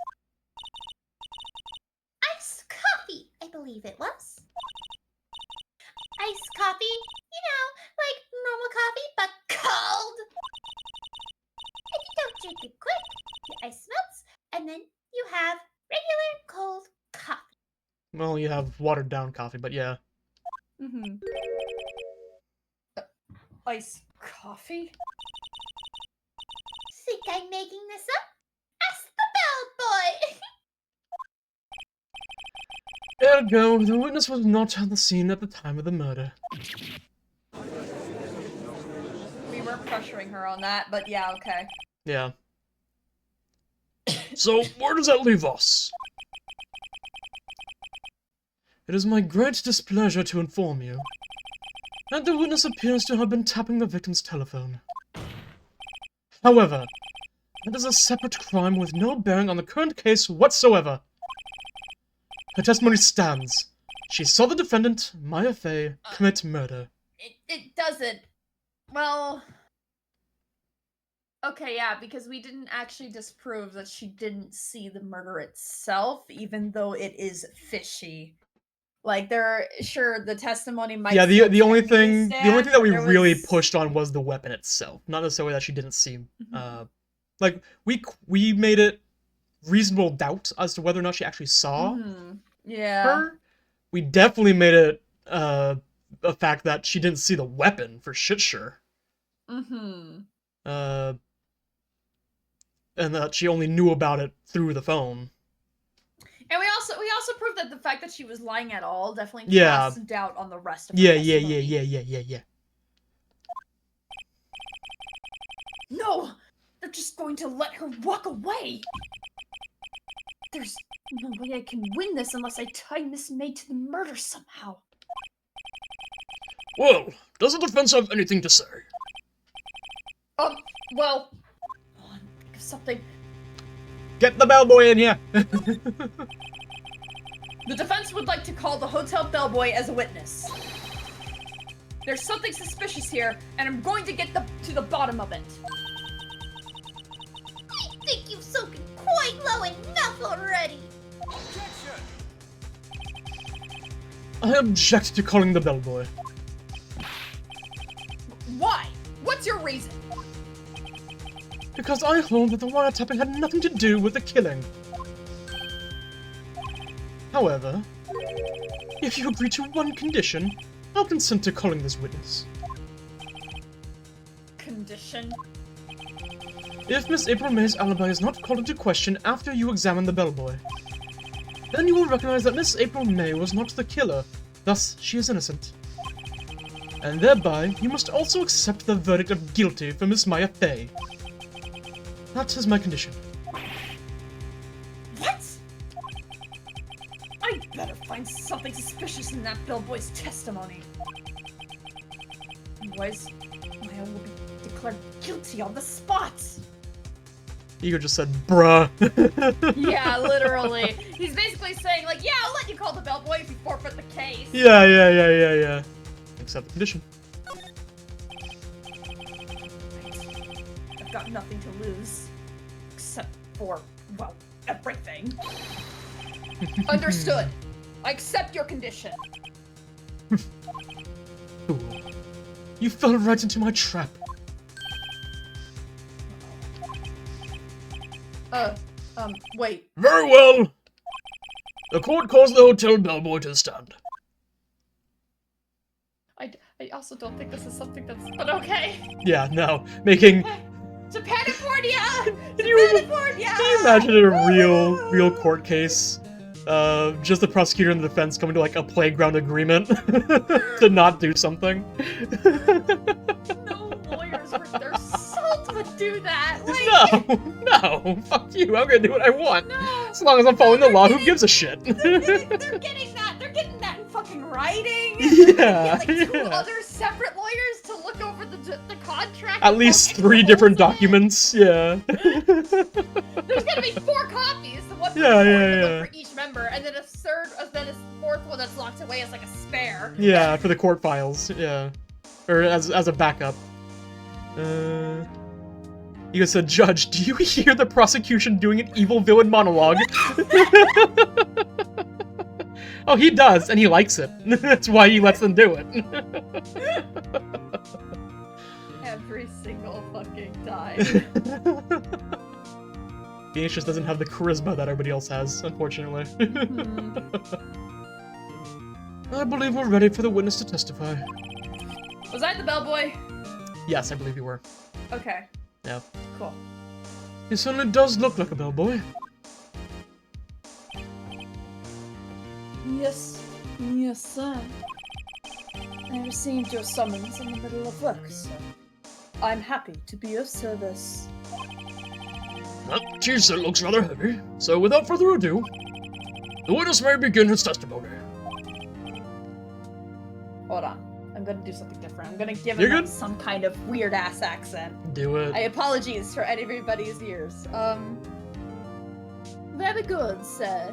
Speaker 4: Iced coffee, I believe it was. Iced coffee, you know, like normal coffee, but cold. And you don't drink it quick, the ice melts, and then you have regular cold coffee.
Speaker 1: Well, you have watered down coffee, but yeah.
Speaker 2: Mm-hmm. Iced coffee?
Speaker 4: Think I'm making this up? Ask the bellboy.
Speaker 1: Ergo, the witness was not on the scene at the time of the murder.
Speaker 2: We were pressuring her on that, but yeah, okay.
Speaker 1: Yeah. So, where does that leave us? It is my great displeasure to inform you that the witness appears to have been tapping the victim's telephone. However, that is a separate crime with no bearing on the current case whatsoever. Her testimony stands. She saw the defendant, Maya Fey, commit murder.
Speaker 2: It doesn't. Well... Okay, yeah, because we didn't actually disprove that she didn't see the murder itself, even though it is fishy. Like, sure, the testimony might.
Speaker 1: Yeah,
Speaker 2: still
Speaker 1: the only
Speaker 2: technically
Speaker 1: thing that we
Speaker 2: stand, but
Speaker 1: really
Speaker 2: was-
Speaker 1: pushed on was the weapon itself, not necessarily that she didn't see. Like we made it reasonable doubt as to whether or not she actually saw
Speaker 2: Yeah.
Speaker 1: her. We definitely made it a fact that she didn't see the weapon for shit sure. And that she only knew about it through the phone.
Speaker 2: And we also proved that the fact that she was lying at all definitely
Speaker 1: Yeah.
Speaker 2: casts doubt on the rest of her
Speaker 1: Yeah.
Speaker 2: testimony. No! They're just going to let her walk away! There's no way I can win this unless I tie Miss May to the murder somehow.
Speaker 1: Well, does the defense have anything to say?
Speaker 2: Well... Hold on, think of something.
Speaker 1: Get the bellboy in here!
Speaker 2: The defense would like to call the hotel bellboy as a witness. There's something suspicious here, and I'm going to get to the bottom of it.
Speaker 4: I think you've sunken quite low enough already.
Speaker 1: I object to calling the bellboy.
Speaker 2: Why? What's your reason?
Speaker 1: Because I hold that the wiretapping had nothing to do with the killing. However, if you agree to one condition, I'll consent to calling this witness.
Speaker 2: Condition?
Speaker 1: If Miss April May's alibi is not called into question after you examine the bellboy, then you will recognize that Miss April May was not the killer, thus she is innocent. And thereby, you must also accept the verdict of guilty for Miss Maya Fey. That is my condition.
Speaker 2: What? I better find something suspicious in that bellboy's testimony. Otherwise, Maya will be declared guilty on the spot.
Speaker 1: Ego just said, bruh.
Speaker 2: Yeah, literally. He's basically saying, like, yeah, I'll let you call the bellboy if you forfeit the case.
Speaker 1: Yeah. Accept the condition.
Speaker 2: I've got nothing to lose. Except for, well, everything. Understood. I accept your condition.
Speaker 1: Fool. You fell right into my trap.
Speaker 2: Wait.
Speaker 1: Very well. The court calls the hotel bellboy to the stand.
Speaker 2: I also don't think this is something that's, but okay.
Speaker 1: Yeah, no. Making...
Speaker 2: Japanifornia!
Speaker 1: Can you
Speaker 2: Japanifornia!
Speaker 1: imagine in a real court case? Just the prosecutor and the defense coming to, like, a playground agreement to not do something.
Speaker 2: No lawyers worth their salt would do that. Like,
Speaker 1: No, fuck you. I'm gonna do what I want.
Speaker 2: no.
Speaker 1: As long as I'm following the law, who gives a shit?
Speaker 2: They're getting that. They're getting that in fucking writing.
Speaker 1: Yeah,
Speaker 2: Like two
Speaker 1: yeah.
Speaker 2: other separate lawyers to look over the contract.
Speaker 1: At least 3 different documents, yeah.
Speaker 2: There's gonna be 4 copies. The one for
Speaker 1: Yeah,
Speaker 2: the
Speaker 1: yeah,
Speaker 2: one
Speaker 1: yeah.
Speaker 2: for each member, and then a fourth one that's locked away as like a spare.
Speaker 1: Yeah, for the court files, yeah. Or as a backup. You said, Judge, do you hear the prosecution doing an evil villain monologue? Oh, he does, and he likes it. That's why he lets them do it.
Speaker 2: Every single fucking time.
Speaker 1: Phoenix just doesn't have the charisma that everybody else has, unfortunately. I believe we're ready for the witness to testify.
Speaker 2: Was I the bellboy?
Speaker 1: Yes, I believe you were.
Speaker 2: Okay.
Speaker 1: Yeah.
Speaker 2: Cool.
Speaker 1: He certainly does look like a bellboy.
Speaker 2: Yes, sir. I received your summons in the middle of work, sir. I'm happy to be of service.
Speaker 1: That t-shirt looks rather heavy, so without further ado, the witness may begin his testimony.
Speaker 2: Hold on. I'm gonna do something different. I'm gonna give
Speaker 1: You're
Speaker 2: him
Speaker 1: good.
Speaker 2: some kind of weird-ass accent.
Speaker 1: Do it.
Speaker 2: Apologies for everybody's ears. Very good, sir.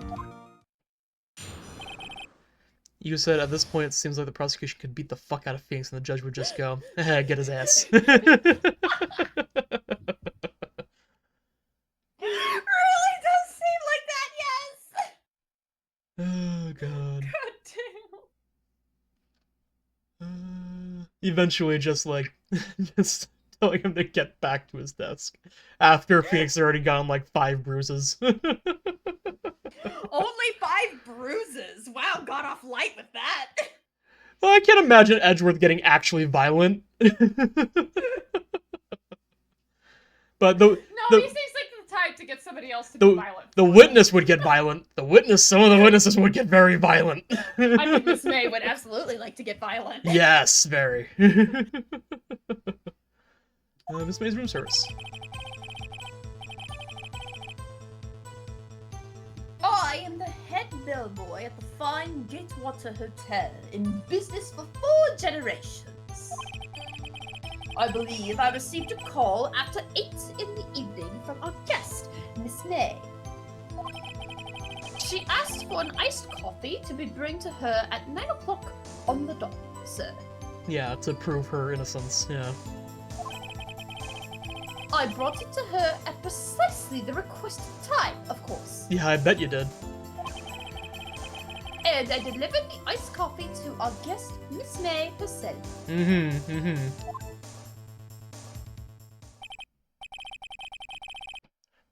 Speaker 1: You said at this point it seems like the prosecution could beat the fuck out of Phoenix and the judge would just go, get his ass.
Speaker 2: It really does seem like that, yes!
Speaker 1: Oh, God.
Speaker 2: God damn.
Speaker 1: Eventually just, like, just telling him to get back to his desk. After Phoenix had already gotten, like, 5 bruises.
Speaker 2: Only 5 bruises! Wow, got off light with that!
Speaker 1: Well, I can't imagine Edgeworth getting actually violent. But
Speaker 3: No, he seems like the type to get somebody else to be violent.
Speaker 1: the witness would get violent. Some of the witnesses would get very violent.
Speaker 2: I think Miss May would absolutely like to get violent.
Speaker 1: Yes, very. Miss May's room service.
Speaker 2: I am the head bellboy at the fine Gatewater Hotel, in business for 4 generations. I believe I received a call after 8 in the evening from our guest, Miss May. She asked for an iced coffee to be brought to her at 9 o'clock on the dot, sir.
Speaker 1: Yeah, to prove her innocence, yeah.
Speaker 2: I brought it to her at precisely the requested time, of course.
Speaker 1: Yeah, I bet you did.
Speaker 2: And I delivered the iced coffee to our guest, Miss May herself.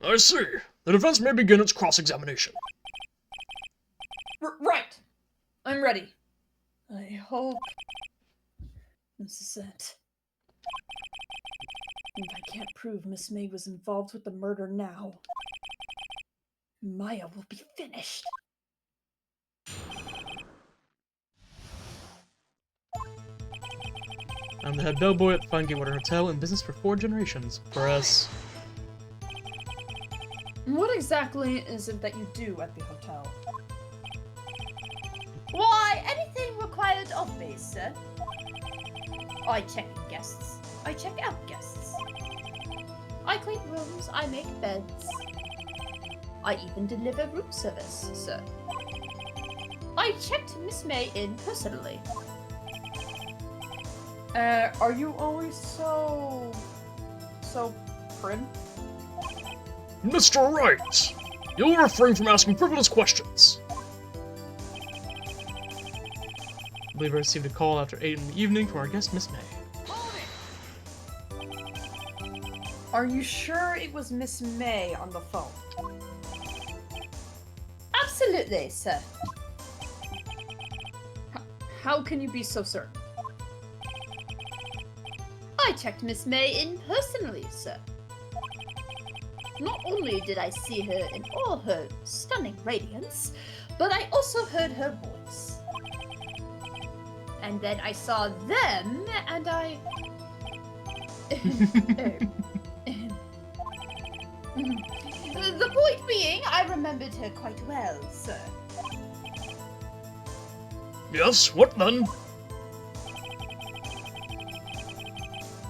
Speaker 1: I see. The defense may begin its cross-examination.
Speaker 2: Right. I'm ready. I hope this is it. If I can't prove Miss May was involved with the murder now, Maya will be finished.
Speaker 1: I'm the head bellboy at the Fine Gatewater Hotel, in business for 4 generations. Press.
Speaker 2: What exactly is it that you do at the hotel? Why, anything required of me, sir. I check in guests. I check out guests. I clean rooms, I make beds. I even deliver room service, sir. I checked Miss May in personally. Are you always so prim?
Speaker 1: Mr. Wright! You'll refrain from asking frivolous questions. I believe I received a call after 8 in the evening from our guest, Miss May.
Speaker 2: Are you sure it was Miss May on the phone? Absolutely, sir. How can you be so certain? I checked Miss May in personally, sir. Not only did I see her in all her stunning radiance, but I also heard her voice. And then I saw them, and I... The point being, I remembered her quite well, sir.
Speaker 1: Yes, what then?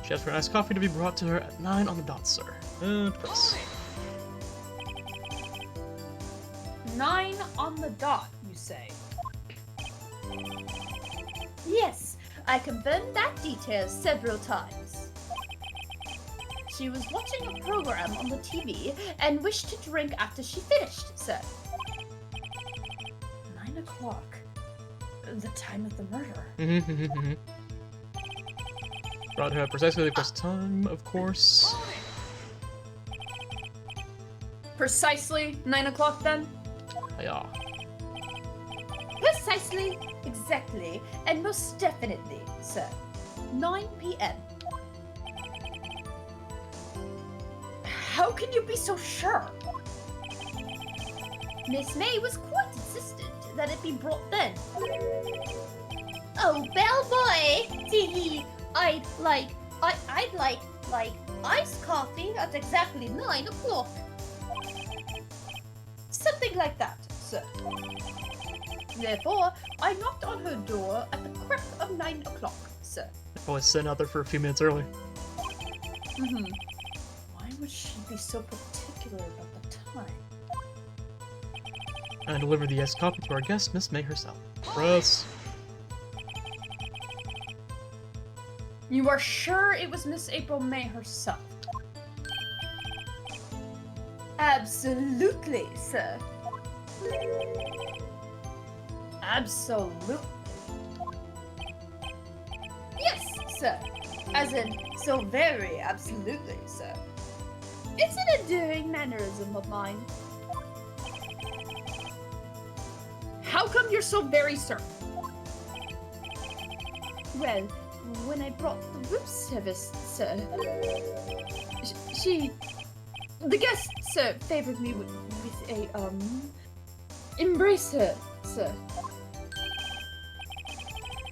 Speaker 1: She asked for iced coffee to be brought to her at 9 on the dot, sir. Press.
Speaker 2: 9 on the dot, you say? Yes, I confirmed that detail several times. She was watching a program on the TV and wished to drink after she finished, sir. 9 o'clock. The time of the murder.
Speaker 1: Brought her at precisely the correct time, of course.
Speaker 2: Precisely 9 o'clock then?
Speaker 1: Yeah.
Speaker 2: Precisely, exactly, and most definitely, sir. 9 p.m. How can you be so sure? Miss May was quite insistent that it be brought then.
Speaker 4: Oh, bellboy! Tee I'd like iced coffee at exactly 9 o'clock.
Speaker 2: Something like that, sir. Therefore, I knocked on her door at the crack of 9 o'clock, sir.
Speaker 1: Probably sitting out there for a few minutes early.
Speaker 2: Why would she be so particular about the time?
Speaker 1: And delivered the iced coffee to our guest, Miss May herself. Press.
Speaker 2: You are sure it was Miss April May herself? Absolutely, sir. Absolutely. Yes, sir. As in, so very absolutely, sir. It's an endearing mannerism of mine. How come you're so very certain? Well, when I brought the room service, sir, the guest, sir, favored me with a, embrace her, sir.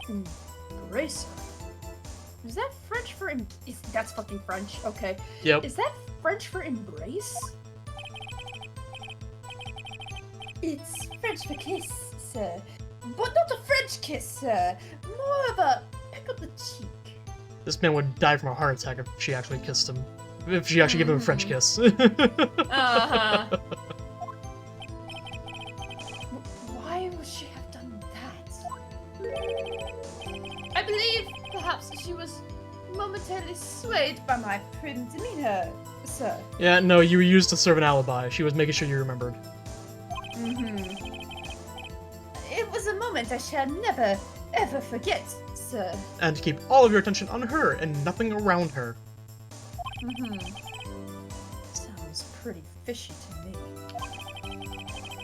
Speaker 2: Embrace her? Is that French for that's fucking French, okay.
Speaker 1: Yep.
Speaker 2: Is that French for embrace? It's French for kiss, sir. But not a French kiss, sir. More of a pick up the cheek.
Speaker 1: This man would die from a heart attack if she actually kissed him. If she actually gave him a French kiss.
Speaker 2: Uh-huh. Why would she have done that? I believe perhaps she was momentarily swayed by my prim demeanor, sir.
Speaker 1: Yeah, no, you were used to serve an alibi. She was making sure you remembered.
Speaker 2: It was a moment I shall never, ever forget, sir.
Speaker 1: And to keep all of your attention on her and nothing around her.
Speaker 2: Sounds pretty fishy to me.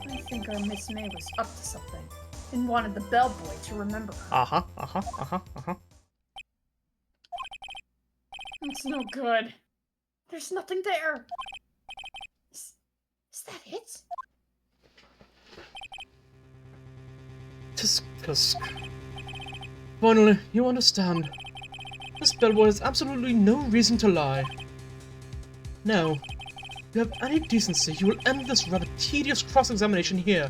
Speaker 2: I think our Miss May was up to something and wanted the bellboy to remember her. It's no good. There's nothing there. Is that it?
Speaker 1: Tisk, tisk. Finally, you understand. This bellboy has absolutely no reason to lie. Now, if you have any decency, you will end this rather tedious cross-examination here.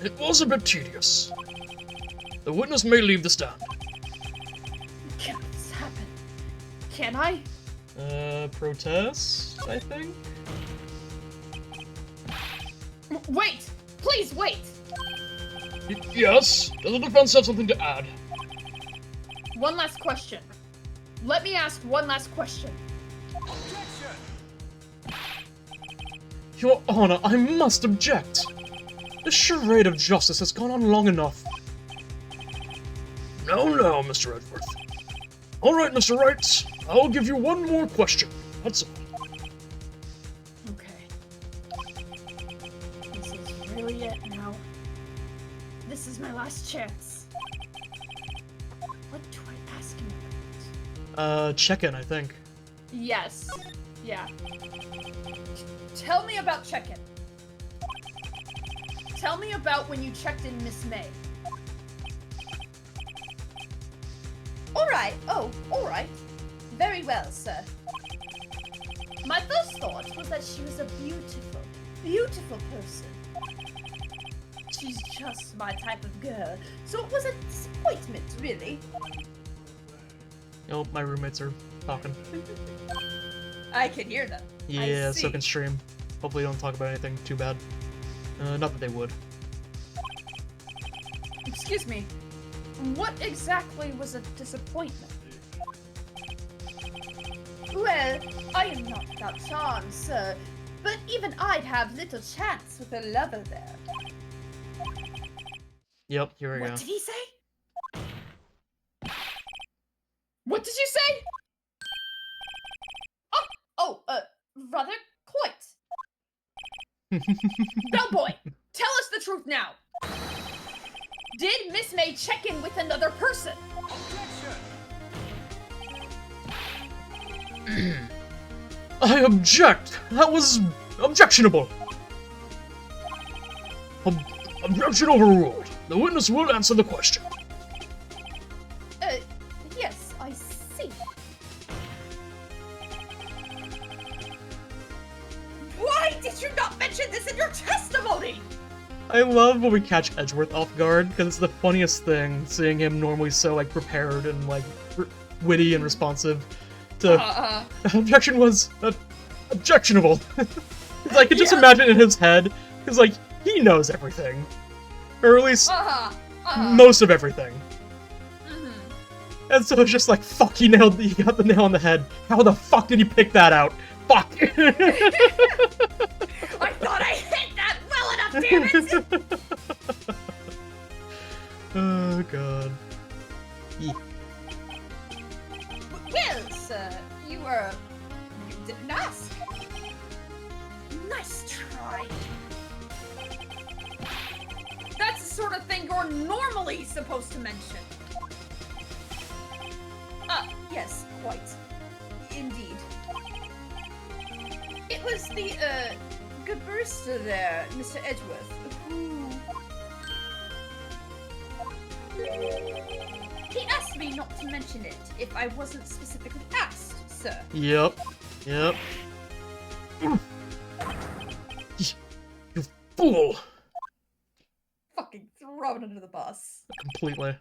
Speaker 1: It was a bit tedious. The witness may leave the stand.
Speaker 2: Can this happen? Can I?
Speaker 1: Protest, I think?
Speaker 2: Wait! Please wait!
Speaker 1: Yes? Does the defense have something to add?
Speaker 2: One last question. Let me ask one last question.
Speaker 1: Your Honor, I must object. This charade of justice has gone on long enough. No, Mr. Edgeworth. Alright, Mr. Wright. I'll give you one more question. That's all.
Speaker 2: Okay. This is really it now. This is my last chance. What do I ask him about?
Speaker 1: Check-in, I think.
Speaker 2: Yes. Yeah. Tell me about check-in. Tell me about when you checked in Miss May.
Speaker 4: Alright, alright. Very well, sir. My first thought was that she was a beautiful, beautiful person. She's just my type of girl, so it was a disappointment, really.
Speaker 1: Oh, my roommates are talking.
Speaker 4: I can hear them.
Speaker 1: Yeah,
Speaker 4: see.
Speaker 1: so can stream. Hopefully don't talk about anything too bad. Not that they would.
Speaker 2: Excuse me. What exactly was a disappointment?
Speaker 4: Well, I am not without charm, sir, but even I'd have little chance with a lover there.
Speaker 1: Yep, here we
Speaker 2: What
Speaker 1: go.
Speaker 2: did he say? What did you say?
Speaker 4: Rather quite.
Speaker 2: Bellboy, tell us the truth now. Did Miss May check in with another person?
Speaker 1: I object! That was objectionable! Objection overruled. The witness will answer the question.
Speaker 4: Yes, I see. Why did you not mention this in your testimony?
Speaker 1: I love when we catch Edgeworth off guard, because it's the funniest thing, seeing him normally so, like, prepared and, like, witty and responsive to... Objection was... objectionable. I could just imagine in his head, because, like, he knows everything. Or at least, most of everything. And so it's just like, fuck, he got the nail on the head. How the fuck did he pick that out? Fuck!
Speaker 4: I thought I hit that well enough, damn it!
Speaker 1: Oh, God.
Speaker 4: Well, sir, you didn't ask. Nice try.
Speaker 2: That's the sort of thing you're normally supposed to mention.
Speaker 4: Yes, quite. Indeed. It was the, good barista there, Mr. Edgeworth, who... He asked me not to mention it if I wasn't specifically asked, sir.
Speaker 1: Yep. You fool!
Speaker 4: Fucking thrown under the bus.
Speaker 1: Completely.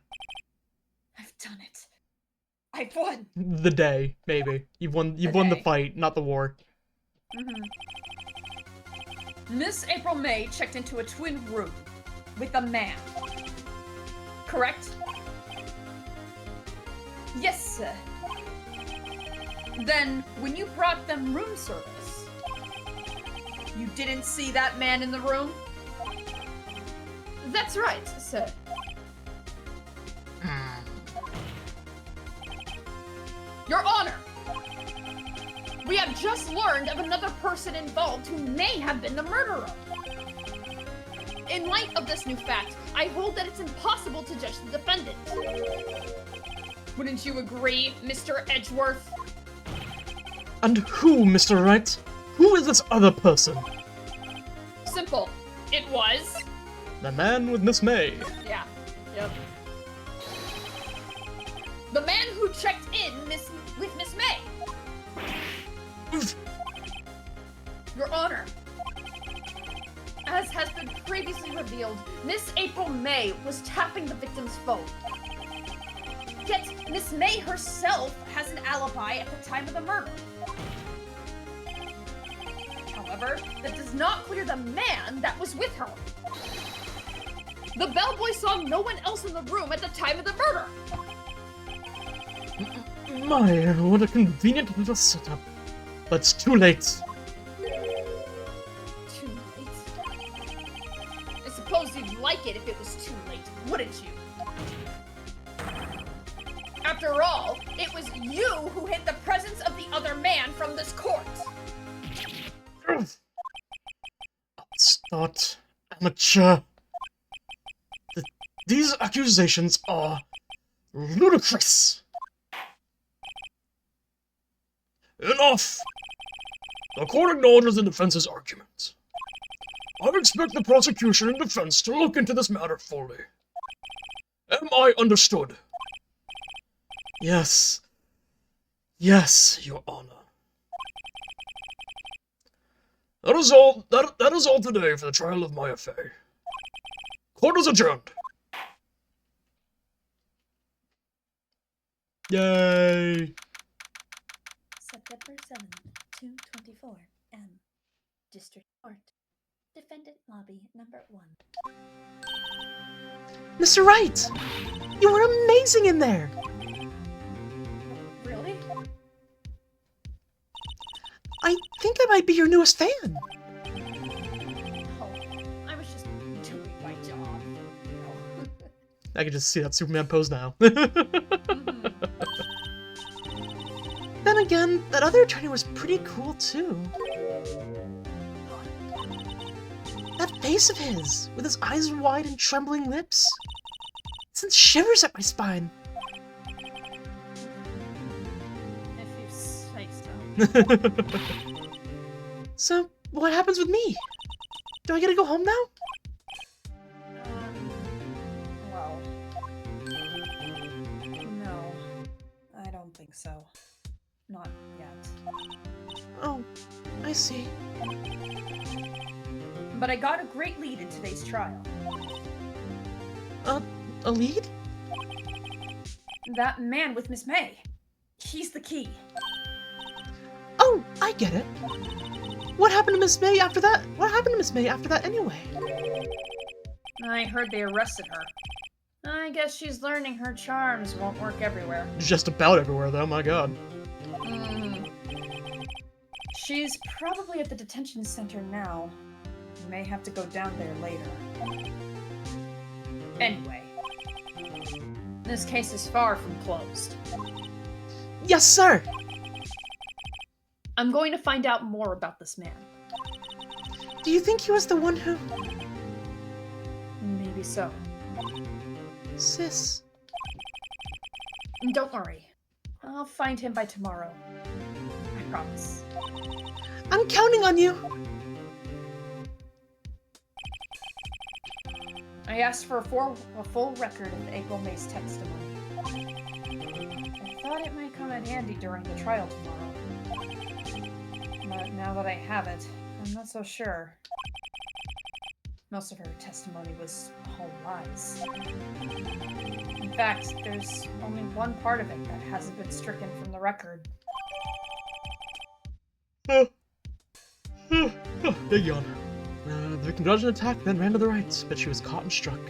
Speaker 4: I've done it. I've won.
Speaker 1: The day, maybe. You've won the fight, not the war.
Speaker 2: Miss April May checked into a twin room with a man. Correct?
Speaker 4: Yes, sir.
Speaker 2: Then, when you brought them room service, you didn't see that man in the room?
Speaker 4: That's right, sir.
Speaker 2: Your Honor! We have just learned of another person involved who may have been the murderer. In light of this new fact, I hold that it's impossible to judge the defendant. Wouldn't you agree, Mr. Edgeworth?
Speaker 1: And who, Mr. Wright? Who is this other person?
Speaker 2: Simple. It was...
Speaker 1: The man with Miss May.
Speaker 2: Yeah. Yep. The man who checked in with Miss May. Your Honor, as has been previously revealed, Miss April May was tapping the victim's phone. Yet, Miss May herself has an alibi at the time of the murder. However, that does not clear the man that was with her. The bellboy saw no one else in the room at the time of the murder.
Speaker 1: My, what a convenient little setup. But it's too late.
Speaker 2: Too late? I suppose you'd like it if it was too late, wouldn't you? After all, it was you who hid the presence of the other man from this court.
Speaker 1: It's not amateur. These accusations are ludicrous. Enough! The court acknowledges the defense's argument. I expect the prosecution and defense to look into this matter fully. Am I understood? Yes. Yes, Your Honor. That is all today for the trial of Maya Fey. Court is adjourned. Yay!
Speaker 4: September 7th, 2:24 M. District Court. Defendant Lobby Number 1.
Speaker 1: Mr. Wright! You were amazing in there!
Speaker 2: Really?
Speaker 1: I think I might be your newest fan.
Speaker 2: Oh, I was just doing my job.
Speaker 1: I can just see that Superman pose now. Then again, that other attorney was pretty cool too. That face of his, with his eyes wide and trembling lips, sends shivers up my spine.
Speaker 2: If you say so.
Speaker 1: So, what happens with me? Do I get to go home now?
Speaker 2: Well, no, I don't think so. Not yet.
Speaker 1: Oh, I see.
Speaker 2: But I got a great lead in today's trial.
Speaker 1: A lead?
Speaker 2: That man with Miss May. He's the key.
Speaker 1: Oh, I get it. What happened to Miss May after that? What happened to Miss May after that anyway?
Speaker 2: I heard they arrested her. I guess she's learning her charms won't work everywhere.
Speaker 1: Just about everywhere though, my god.
Speaker 2: She's probably at the detention center now. You may have to go down there later. Anyway, this case is far from closed.
Speaker 1: Yes, sir!
Speaker 2: I'm going to find out more about this man.
Speaker 1: Do you think he was the one who...
Speaker 2: Maybe so.
Speaker 1: Sis...
Speaker 2: Don't worry. I'll find him by tomorrow. I promise.
Speaker 1: I'm counting on you!
Speaker 2: I asked for a full record of April May's testimony. I thought it might come in handy during the trial tomorrow. But now that I have it, I'm not so sure. Most of her testimony was all lies. In fact, there's only one part of it that hasn't been stricken from the record.
Speaker 1: Big yawn. The victim dodged an attack, then ran to the right, but she was caught and struck.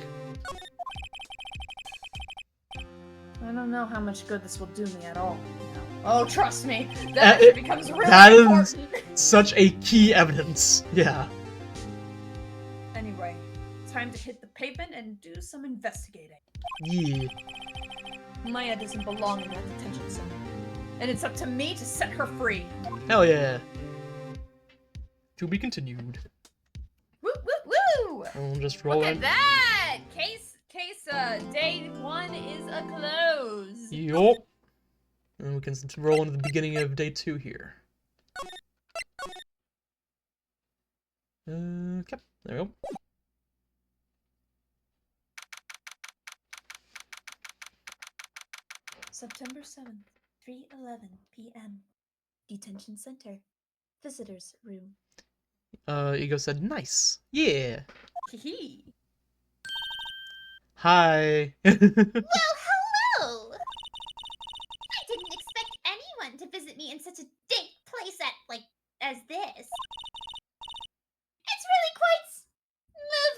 Speaker 2: I don't know how much good this will do me at all. Oh, trust me, that
Speaker 1: it
Speaker 2: becomes really
Speaker 1: that is-
Speaker 2: important.
Speaker 1: Such a key evidence. Yeah.
Speaker 2: Anyway, time to hit the pavement and do some investigating.
Speaker 1: Yeah.
Speaker 2: Maya doesn't belong in that detention center, and it's up to me to set her free.
Speaker 1: Hell yeah. To be continued.
Speaker 3: Woo woo woo!
Speaker 1: I'll just roll
Speaker 3: Look
Speaker 1: in.
Speaker 3: at that! Day 1 is a close.
Speaker 1: Yup. And we can roll into the beginning of day 2 here. Okay, there we go.
Speaker 4: September 7th, 3:11 p.m. Detention Center. Visitors Room.
Speaker 1: Ego said, nice. Yeah.
Speaker 3: Hee.
Speaker 1: Hi.
Speaker 4: Well, hello!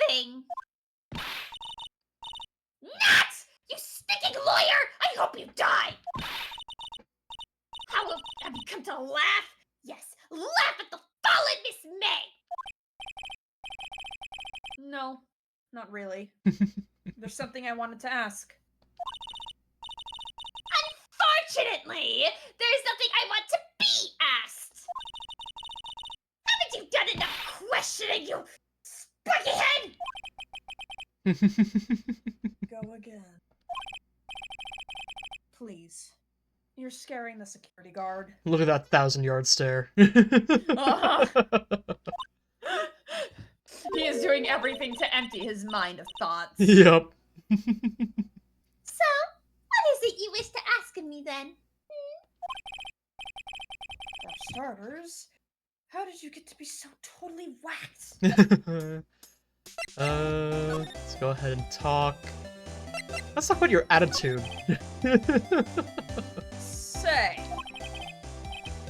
Speaker 4: thing. Not! You stinking lawyer! I hope you die! How have you come to laugh? Yes, laugh at the fallen Miss May!
Speaker 2: No, not really. There's something I wanted to ask.
Speaker 4: Unfortunately, there's nothing I want to be asked! Haven't you done enough questioning, you spiky head?
Speaker 2: Go again. Please. You're scaring the security guard.
Speaker 1: Look at that 1,000-yard stare.
Speaker 2: Uh-huh. He is doing everything to empty his mind of thoughts.
Speaker 1: Yep.
Speaker 4: So, what is it you wish to ask of me then?
Speaker 2: For starters, how did you get to be so totally whacked?
Speaker 1: Let's go ahead and talk. Let's talk about your attitude.
Speaker 2: Say,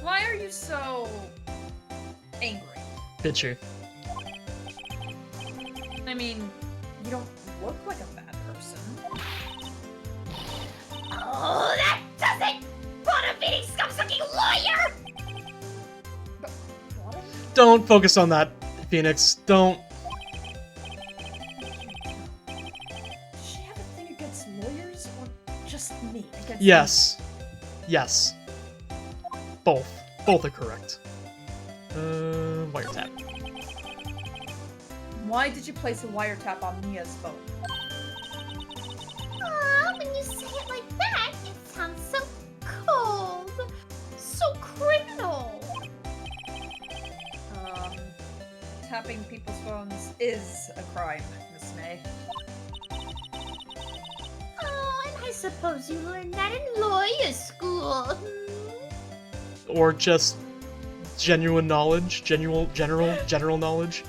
Speaker 2: why are you so angry?
Speaker 1: Bitchy.
Speaker 2: I mean, you don't look like a bad person.
Speaker 4: Oh, that does it! Bottom-feeding, scum-sucking lawyer!
Speaker 2: But what?
Speaker 1: Don't focus on that, Phoenix. Don't.
Speaker 2: Does she have a thing against lawyers or just me? Against
Speaker 1: Yes. Yes. Both. Both are correct. Wiretap.
Speaker 2: me? Why did you place a wiretap on Mia's phone?
Speaker 4: Aw, when you say it like that, it sounds so cold. So criminal.
Speaker 2: Tapping people's phones is a crime, Miss May.
Speaker 4: Oh, and I suppose you learned that in lawyer school.
Speaker 1: Or just genuine knowledge, general knowledge.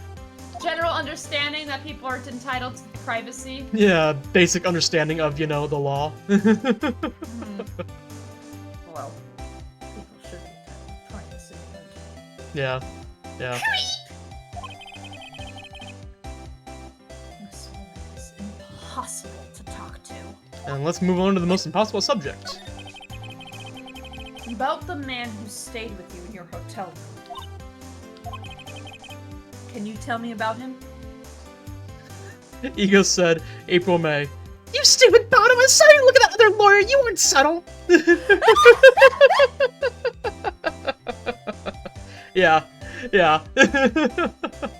Speaker 2: General understanding that people are entitled to privacy.
Speaker 1: Yeah, basic understanding of, you know, the law.
Speaker 2: Well, people should be entitled to privacy.
Speaker 1: Yeah, yeah.
Speaker 2: This woman is impossible to talk to.
Speaker 1: And let's move on to the most impossible subject.
Speaker 2: About the man who stayed with you in your hotel room. Can you tell me about him?
Speaker 1: Ego said, April May. You stupid bottom! I saw you look at that other lawyer! You weren't subtle! Yeah, yeah.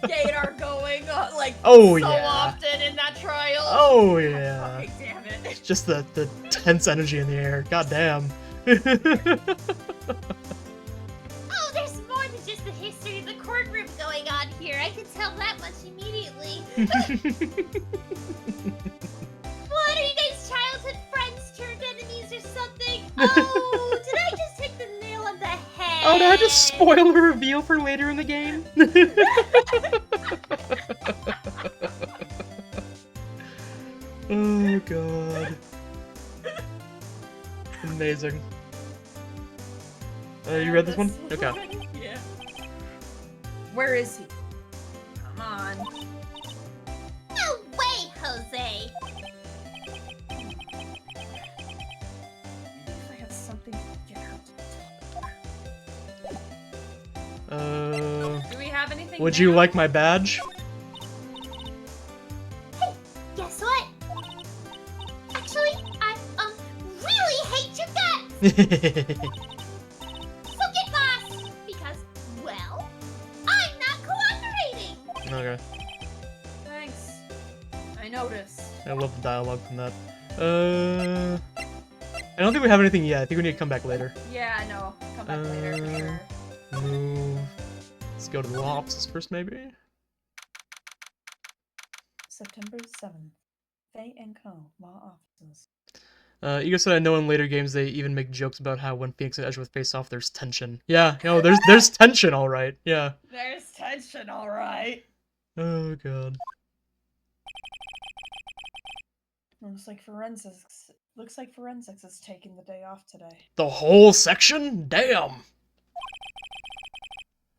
Speaker 2: Gator going like
Speaker 1: Oh,
Speaker 2: so
Speaker 1: yeah.
Speaker 2: often in that trial.
Speaker 1: Oh, yeah.
Speaker 2: Okay, damn it.
Speaker 1: It's just the tense energy in the air. God damn.
Speaker 4: Oh, there's more than just the history of the courtroom going on here. I can tell that much immediately. What, are you guys childhood friends turned enemies or something? Oh, did I just hit the nail on the head?
Speaker 1: Oh, did I just spoil a reveal for later in the game? Oh, God. Amazing. You read this one?
Speaker 2: That's
Speaker 1: Okay.
Speaker 2: so funny. Yeah. Where is he? Come on.
Speaker 4: No way, Jose.
Speaker 2: Maybe if I have something to get her to talk. Do we have anything?
Speaker 1: Would you
Speaker 2: now?
Speaker 1: like my badge?
Speaker 4: Guess what? Actually, I really hate your guts. So get lost, because, well, I'm not cooperating.
Speaker 1: Okay.
Speaker 2: Thanks. I noticed.
Speaker 1: I love the dialogue from that. I don't think we have anything yet. I think we need to come back later.
Speaker 2: Yeah, I know. Come back later for sure.
Speaker 1: Move. Let's go to the law offices first, maybe?
Speaker 2: September 7th. Faye and Co. Law offices.
Speaker 1: Ego said I know in later games they even make jokes about how when Phoenix and Edgeworth face off, there's tension. Yeah, no, there's tension, alright. Yeah.
Speaker 2: There's tension, alright.
Speaker 1: Oh, God.
Speaker 2: Looks like forensics is taking the day off today.
Speaker 1: The whole section? Damn!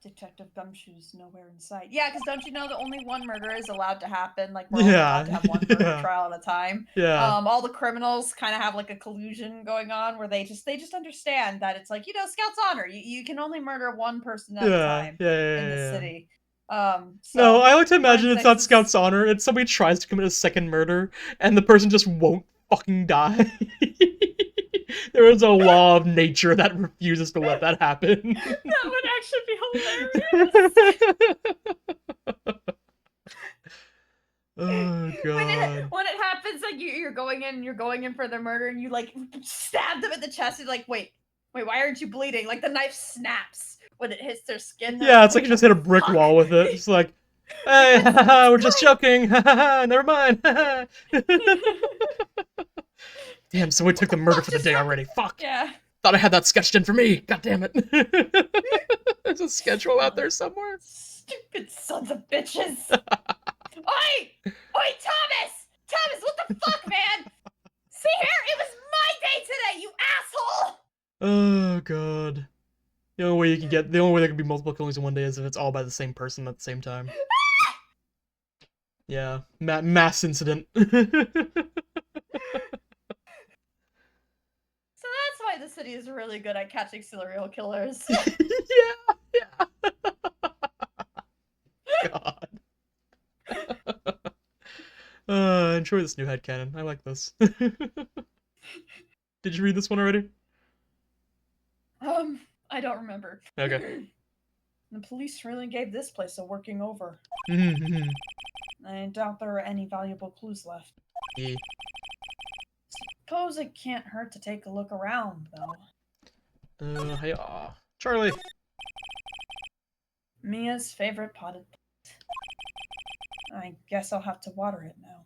Speaker 2: Did Detective Gumshoe's nowhere in sight. Yeah, because don't you know that only one murder is allowed to happen? Like, we're only allowed to have one murder trial at a time.
Speaker 1: Yeah.
Speaker 2: All the criminals kind of have like a collusion going on where they just understand that it's like, Scout's honor. You can only murder one person at a time in the city. So
Speaker 1: no, I like to imagine it's not
Speaker 2: Forensics
Speaker 1: Scout's honor. It's somebody tries to commit a second murder, and the person just won't fucking die. There is a law of nature that refuses to let that happen.
Speaker 2: That would actually be hilarious.
Speaker 1: Oh god.
Speaker 2: When it happens, like you're going in for their murder, and you like stab them in the chest. You're like, wait, why aren't you bleeding? Like the knife snaps when it hits their skin.
Speaker 1: Yeah, it's like you just hit a brick wall with it. It's like, hey, we're just joking. Never mind. Damn, someone took the murder for the day already. Fuck.
Speaker 2: Yeah.
Speaker 1: Thought I had that sketched in for me. God damn it. There's a schedule out there somewhere.
Speaker 2: Stupid sons of bitches. Oi, Thomas! Thomas, what the fuck, man? See here, it was my day today, you asshole!
Speaker 1: Oh god. The only way there can be multiple killings in one day is if it's all by the same person at the same time. Yeah, mass incident.
Speaker 2: So that's why the city is really good at catching serial killers.
Speaker 1: Yeah. God. Enjoy this new headcanon. I like this. Did you read this one already?
Speaker 2: I don't remember.
Speaker 1: Okay.
Speaker 2: The police really gave this place a working over.
Speaker 1: Mm-hmm.
Speaker 2: I doubt there are any valuable clues left.
Speaker 1: Yeah.
Speaker 2: Suppose it can't hurt to take a look around, though.
Speaker 1: Hey, Charlie.
Speaker 2: Mia's favorite potted plant. I guess I'll have to water it now.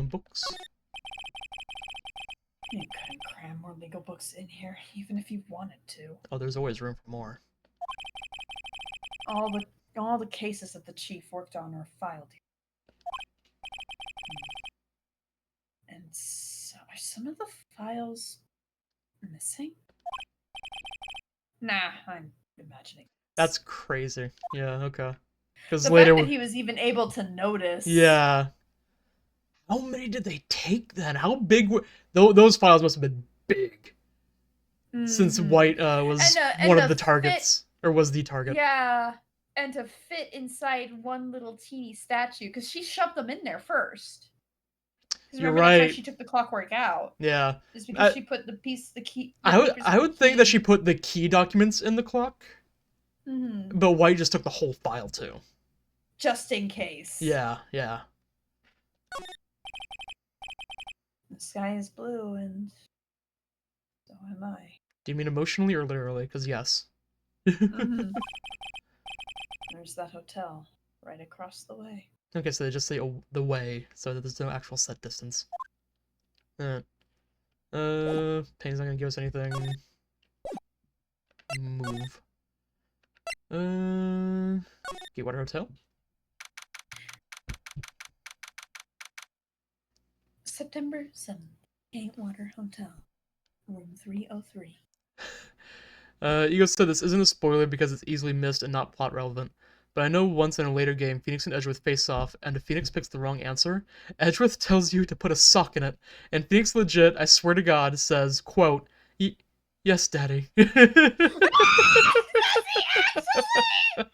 Speaker 1: Books.
Speaker 2: You couldn't cram more legal books in here, even if you wanted to.
Speaker 1: Oh, there's always room for more.
Speaker 2: All the cases that the chief worked on are filed here. And so, are some of the files missing? Nah, I'm imagining.
Speaker 1: That's crazy. Yeah, okay. Because
Speaker 2: The
Speaker 1: later
Speaker 2: fact that he was even able to notice.
Speaker 1: Yeah. How many did they take then? How big were those files? Must have been big. Since White was one of the targets, or was the target.
Speaker 2: Yeah, and to fit inside one little teeny statue, because she shoved them in there first.
Speaker 1: You're
Speaker 2: That's
Speaker 1: right.
Speaker 2: why she took the clockwork out.
Speaker 1: Yeah.
Speaker 2: Is because she put the key.
Speaker 1: I would think that she put the key documents in the clock.
Speaker 2: Mm-hmm.
Speaker 1: But White just took the whole file too.
Speaker 2: Just in case.
Speaker 1: Yeah.
Speaker 2: The sky is blue, and so am I.
Speaker 1: Do you mean emotionally or literally? Because yes.
Speaker 2: Mm-hmm. There's that hotel right across the way.
Speaker 1: Okay, so they just say the way, so that there's no actual set distance. Pain's not gonna give us anything. Move. Gatewater Hotel?
Speaker 2: September 7th, Gatewater Hotel, room 303.
Speaker 1: Ego said this isn't a spoiler because it's easily missed and not plot relevant. But I know once in a later game, Phoenix and Edgeworth face off, and if Phoenix picks the wrong answer, Edgeworth tells you to put a sock in it, and Phoenix legit, I swear to God, says, quote, yes, daddy.
Speaker 2: Oh my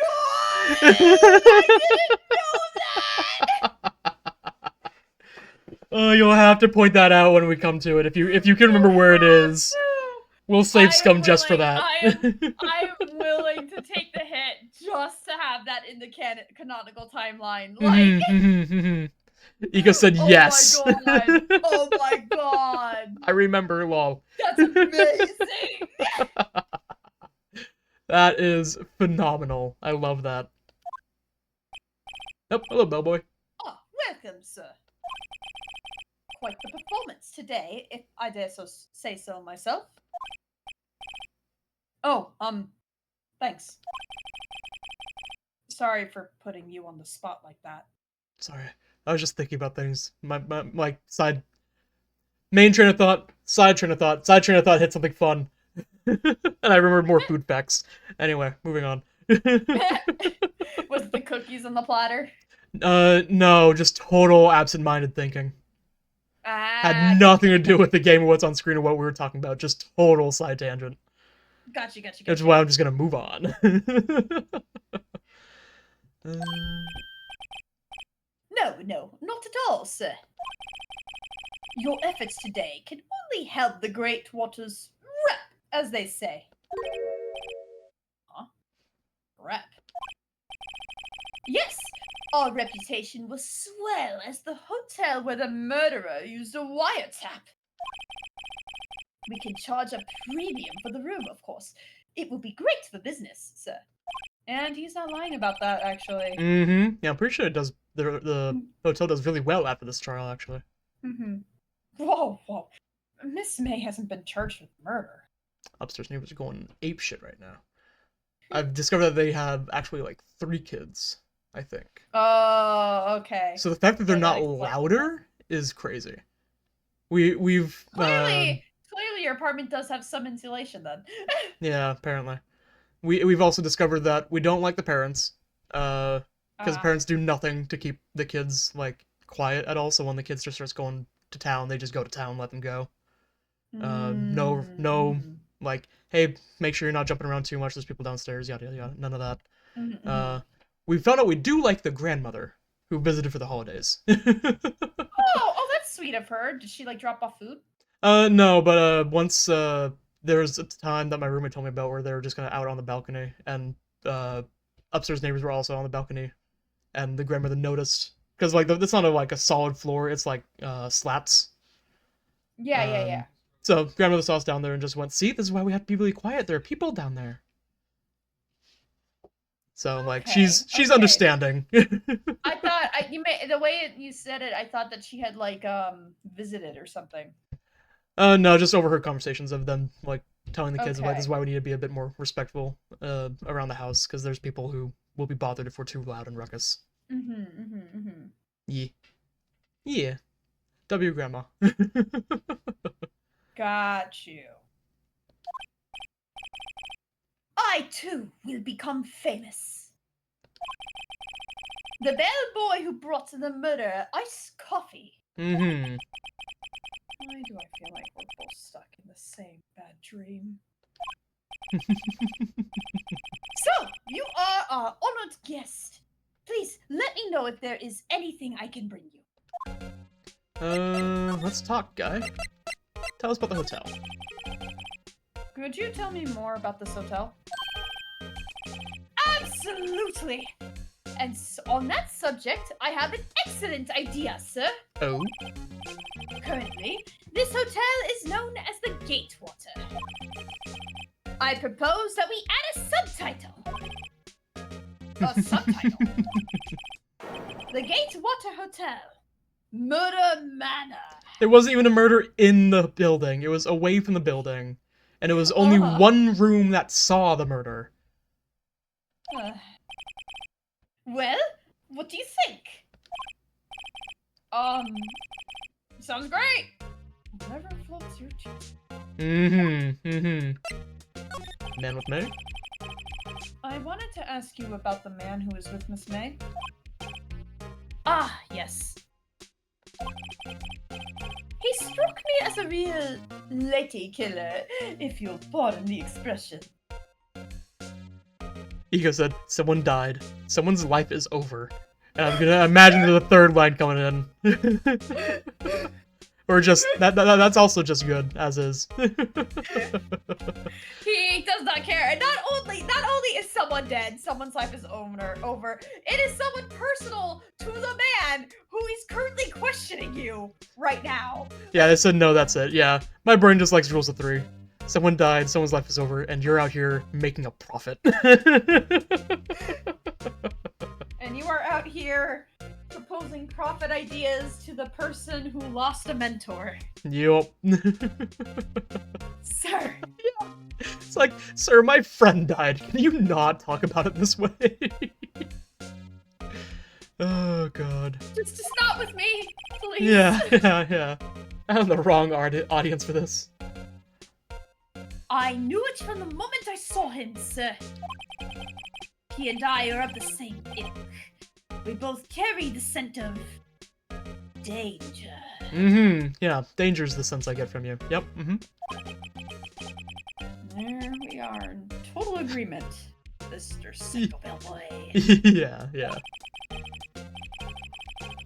Speaker 2: god! I didn't know that!
Speaker 1: Oh, you'll have to point that out when we come to it, if you can remember where it is. We'll save Scum just for that.
Speaker 2: I'm willing to take the hit just to have that in the canonical timeline. Like,
Speaker 1: Ika said yes.
Speaker 2: Oh my god! Oh my god!
Speaker 1: I remember, lol.
Speaker 2: That's amazing!
Speaker 1: That is phenomenal. I love that. Oh, hello, bellboy.
Speaker 2: Oh, welcome, sir. Quite the performance today, if I dare say so myself. Oh, thanks. Sorry for putting you on the spot like that.
Speaker 1: Sorry, I was just thinking about things. My main train of thought, side train of thought, hit something fun. And I remembered more food facts. Anyway, moving on.
Speaker 2: Was the cookies on the platter?
Speaker 1: No, just total absent-minded thinking. Had nothing to do with the game or what's on screen or what we were talking about. Just total side tangent.
Speaker 2: Gotcha.
Speaker 1: Which is why I'm just gonna move on.
Speaker 2: No, not at all, sir. Your efforts today can only help the Great Waters rep, as they say. Huh? Rep? Yes, our reputation will swell as the hotel where the murderer used a wiretap. We can charge a premium for the room, of course. It will be great for business, sir. And he's not lying about that, actually.
Speaker 1: Mm-hmm. Yeah, I'm pretty sure it does. The hotel does really well after this trial, actually.
Speaker 2: Mm-hmm. Whoa. Miss May hasn't been charged with murder.
Speaker 1: Upstairs neighbors are going apeshit right now. I've discovered that they have actually like 3 kids, I think.
Speaker 2: Oh, okay.
Speaker 1: So the fact that they're not
Speaker 2: That explains
Speaker 1: louder is crazy. We've
Speaker 2: Clearly your apartment does have some insulation then.
Speaker 1: yeah, apparently. We've also discovered that we don't like the parents, because the parents do nothing to keep the kids like quiet at all. So when the kids just starts going to town, they just go to town, let them go. No, like, hey, make sure you're not jumping around too much. There's people downstairs. Yada yada yada. None of that. We found out we do like the grandmother who visited for the holidays.
Speaker 2: Oh, that's sweet of her. Did she like drop off food?
Speaker 1: No, but once there was a time that my roommate told me about where they were just kind of out on the balcony, and upstairs neighbors were also on the balcony, and the grandmother noticed, because like it's not a solid floor, it's like slats.
Speaker 2: Yeah.
Speaker 1: So grandmother saw us down there and just went, "See, this is why we have to be really quiet. There are people down there." So like she's understanding.
Speaker 2: I thought the way you said it, I thought that she had like visited or something.
Speaker 1: No, just overheard conversations of them like telling the kids like, this is why we need to be a bit more respectful around the house, because there's people who will be bothered if we're too loud and ruckus. Yeah. W grandma.
Speaker 2: Got you. I too will become famous. The bellboy who brought the murder iced coffee. Why do I feel like we're both stuck in the same bad dream? So, you are our honored guest. Please let me know if there is anything I can bring you.
Speaker 1: Let's talk, guy. Tell us about the hotel.
Speaker 2: Could you tell me more about this hotel? Absolutely! And on that subject, I have an excellent idea, sir.
Speaker 1: Oh?
Speaker 2: Currently, this hotel is known as the Gatewater. I propose that we add a subtitle. A subtitle. The Gatewater Hotel. Murder Manor.
Speaker 1: There wasn't even a murder in the building. It was away from the building. And it was only one room that saw the murder.
Speaker 2: Well, what do you think? Sounds great. Whatever floats your boat.
Speaker 1: Man with May?
Speaker 2: I wanted to ask you about the man who was with Miss May. Ah, yes. He struck me as a real lady killer, if you'll pardon the expression.
Speaker 1: Ego said, someone died. Someone's life is over. And I'm gonna imagine the third line coming in. Or just, that's also just good, as is.
Speaker 2: He does not care. And not only is someone dead, someone's life is over, it is someone personal to the man who is currently questioning you right now.
Speaker 1: Yeah, I said no, that's it. Yeah, my brain just likes rules of 3. Someone died, someone's life is over, and you're out here making a profit.
Speaker 2: And you are out here proposing profit ideas to the person who lost a mentor.
Speaker 1: Yup.
Speaker 2: Sir.
Speaker 1: Yeah. It's like, sir, my friend died. Can you not talk about it this way? Oh, God.
Speaker 2: Just not with me, please.
Speaker 1: Yeah. I'm the wrong audience for this.
Speaker 3: I knew it from the moment I saw him, sir. He and I are of the same ilk. We both carry the scent of danger.
Speaker 1: Yeah, danger's the sense I get from you. Yep,
Speaker 3: There we are in total agreement, Mr. Psycho Bellboy.
Speaker 1: Yeah, yeah.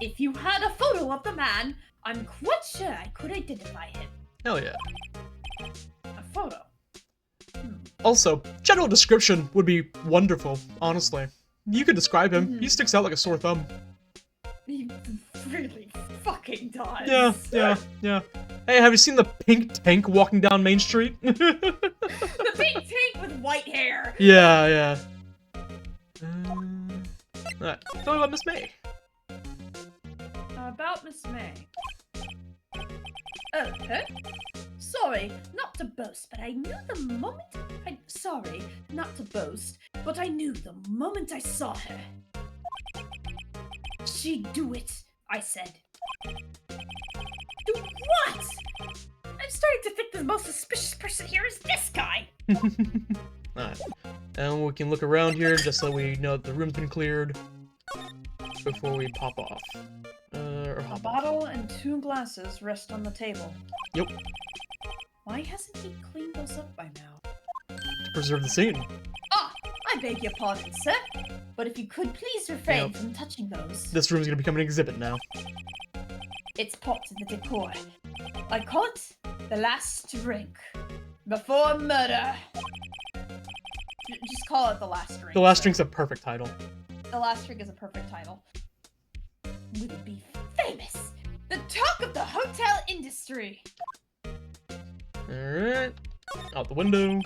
Speaker 3: If you had a photo of the man, I'm quite sure I could identify him.
Speaker 1: Hell yeah.
Speaker 3: A photo.
Speaker 1: Also, general description would be wonderful, honestly. You could describe him. He sticks out like a sore thumb.
Speaker 3: He really fucking does.
Speaker 1: Yeah. Hey, have you seen the pink tank walking down Main Street?
Speaker 3: The pink tank with white hair.
Speaker 1: Yeah. Alright, tell me about Miss May.
Speaker 3: About Miss May. Oh, huh? Sorry, not to boast, but I knew the moment Sorry, not to boast, but I knew the moment I saw her. She'd do it, I said. Do what? I'm starting to think the most suspicious person here is this guy.
Speaker 1: Alright. And we can look around here just so we know that the room's been cleared before we pop off. Or
Speaker 2: A
Speaker 1: hop off.
Speaker 2: bottle and 2 glasses rest on the table.
Speaker 1: Yep.
Speaker 2: Why hasn't he cleaned those up by now?
Speaker 1: To preserve the scene.
Speaker 2: Ah, I beg your pardon, sir. But if you could please refrain
Speaker 1: Yep.
Speaker 2: from touching those.
Speaker 1: This room's gonna become an exhibit now.
Speaker 2: It's part of the decor. I call it the last drink. Before murder. Just call it the last drink.
Speaker 1: The last
Speaker 2: sir.
Speaker 1: drink's a perfect title.
Speaker 2: The last drink is a perfect title. We would be famous. The talk of the hotel industry.
Speaker 1: Alright. Out the window.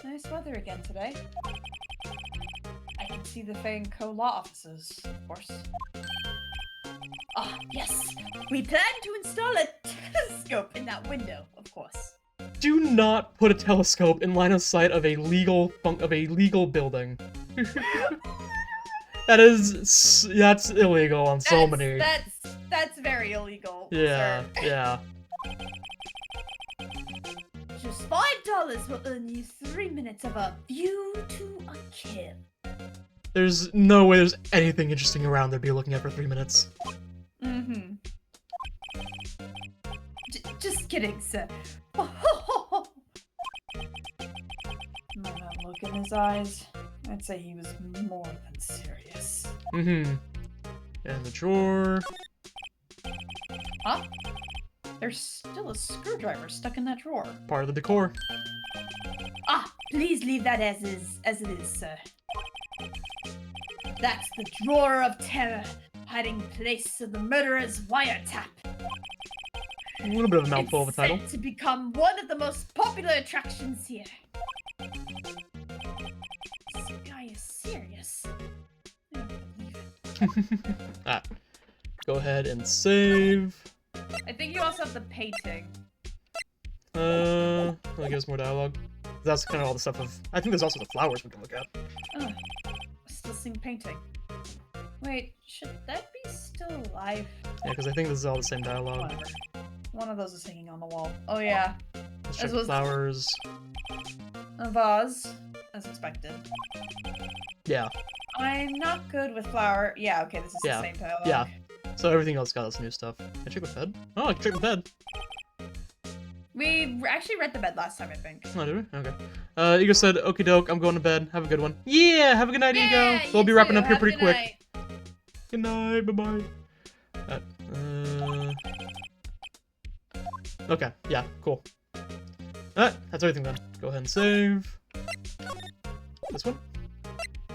Speaker 2: Nice weather again today. I can see the Fay & Co. law offices, of course. Ah, yes! We plan to install a telescope in that window, of course.
Speaker 1: Do not put a telescope in line of sight of a legal building. That's illegal on so many.
Speaker 2: That's very illegal.
Speaker 1: Yeah,
Speaker 2: sir.
Speaker 1: yeah.
Speaker 2: Just $5 will earn you 3 minutes of a view to a kill.
Speaker 1: There's no way there's anything interesting around there to be looking at for 3 minutes.
Speaker 2: Mm-hmm. Just kidding, sir. Might not look in his eyes. I'd say he was more than serious.
Speaker 1: And the drawer.
Speaker 2: Huh? There's still a screwdriver stuck in that drawer.
Speaker 1: Part of the decor.
Speaker 2: Ah, please leave that as it is, sir. That's the drawer of terror, hiding place of the murderer's wiretap.
Speaker 1: A little bit of a mouthful of a
Speaker 2: It's
Speaker 1: title.
Speaker 2: set to become one of the most popular attractions here. This guy is serious. I don't believe it.
Speaker 1: Alright. Go ahead and save.
Speaker 2: I think you also have the painting.
Speaker 1: Will it give us more dialogue? That's kind of all the stuff of... I think there's also the flowers we can look at.
Speaker 2: Oh, still seeing painting. Wait, should that be still alive?
Speaker 1: Yeah, because I think this is all the same dialogue.
Speaker 2: Whatever. One of those is hanging on the wall. Oh yeah,
Speaker 1: Let's check
Speaker 2: As
Speaker 1: the
Speaker 2: was-
Speaker 1: flowers.
Speaker 2: a vase, as expected.
Speaker 1: Yeah,
Speaker 2: I'm not good with flower. Yeah, okay, this is
Speaker 1: Yeah,
Speaker 2: the same dialogue.
Speaker 1: yeah. So everything else got us new stuff. Can I check the bed? Oh, I can check the bed.
Speaker 2: We actually read the bed last time, I think.
Speaker 1: Oh, did we? Okay. Ego said, okie doke, I'm going to bed. Have a good one. Yeah, have a good night, Ego.
Speaker 2: Yeah,
Speaker 1: So we'll be
Speaker 2: you
Speaker 1: wrapping
Speaker 2: too.
Speaker 1: up here
Speaker 2: Have a
Speaker 1: pretty
Speaker 2: good
Speaker 1: quick.
Speaker 2: night.
Speaker 1: Good night, bye-bye. Okay, yeah, cool. Alright, that's everything then. Go ahead and save. This one?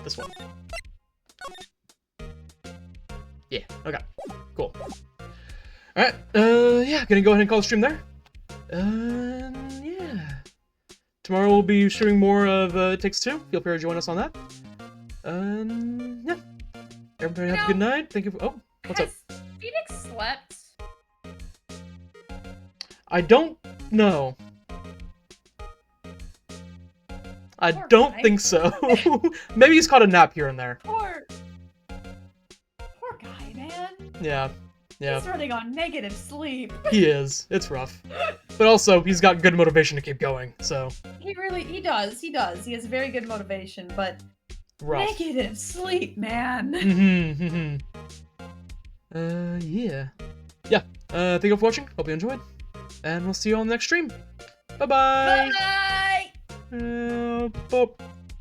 Speaker 1: This one. Yeah, okay. Cool. Alright, yeah, gonna go ahead and call the stream there. Yeah. Tomorrow we'll be streaming more of It Takes Two. Feel free to join us on that. Yeah. Everybody have a good night. Thank you for... Oh, what's up?
Speaker 2: Has Phoenix slept?
Speaker 1: I don't know. I
Speaker 2: Poor
Speaker 1: don't
Speaker 2: guy.
Speaker 1: think so. Maybe he's caught a nap here and there.
Speaker 2: Poor guy, man.
Speaker 1: Yeah, yeah,
Speaker 2: He's running on negative sleep.
Speaker 1: he is. It's rough. but also he's got good motivation to keep going, so.
Speaker 2: He does. He has very good motivation, but
Speaker 1: Rough.
Speaker 2: negative sleep, man.
Speaker 1: Yeah. Yeah, thank you for watching, hope you enjoyed, and we'll see you on the next stream. Bye-bye!
Speaker 2: Bye!
Speaker 1: Bye.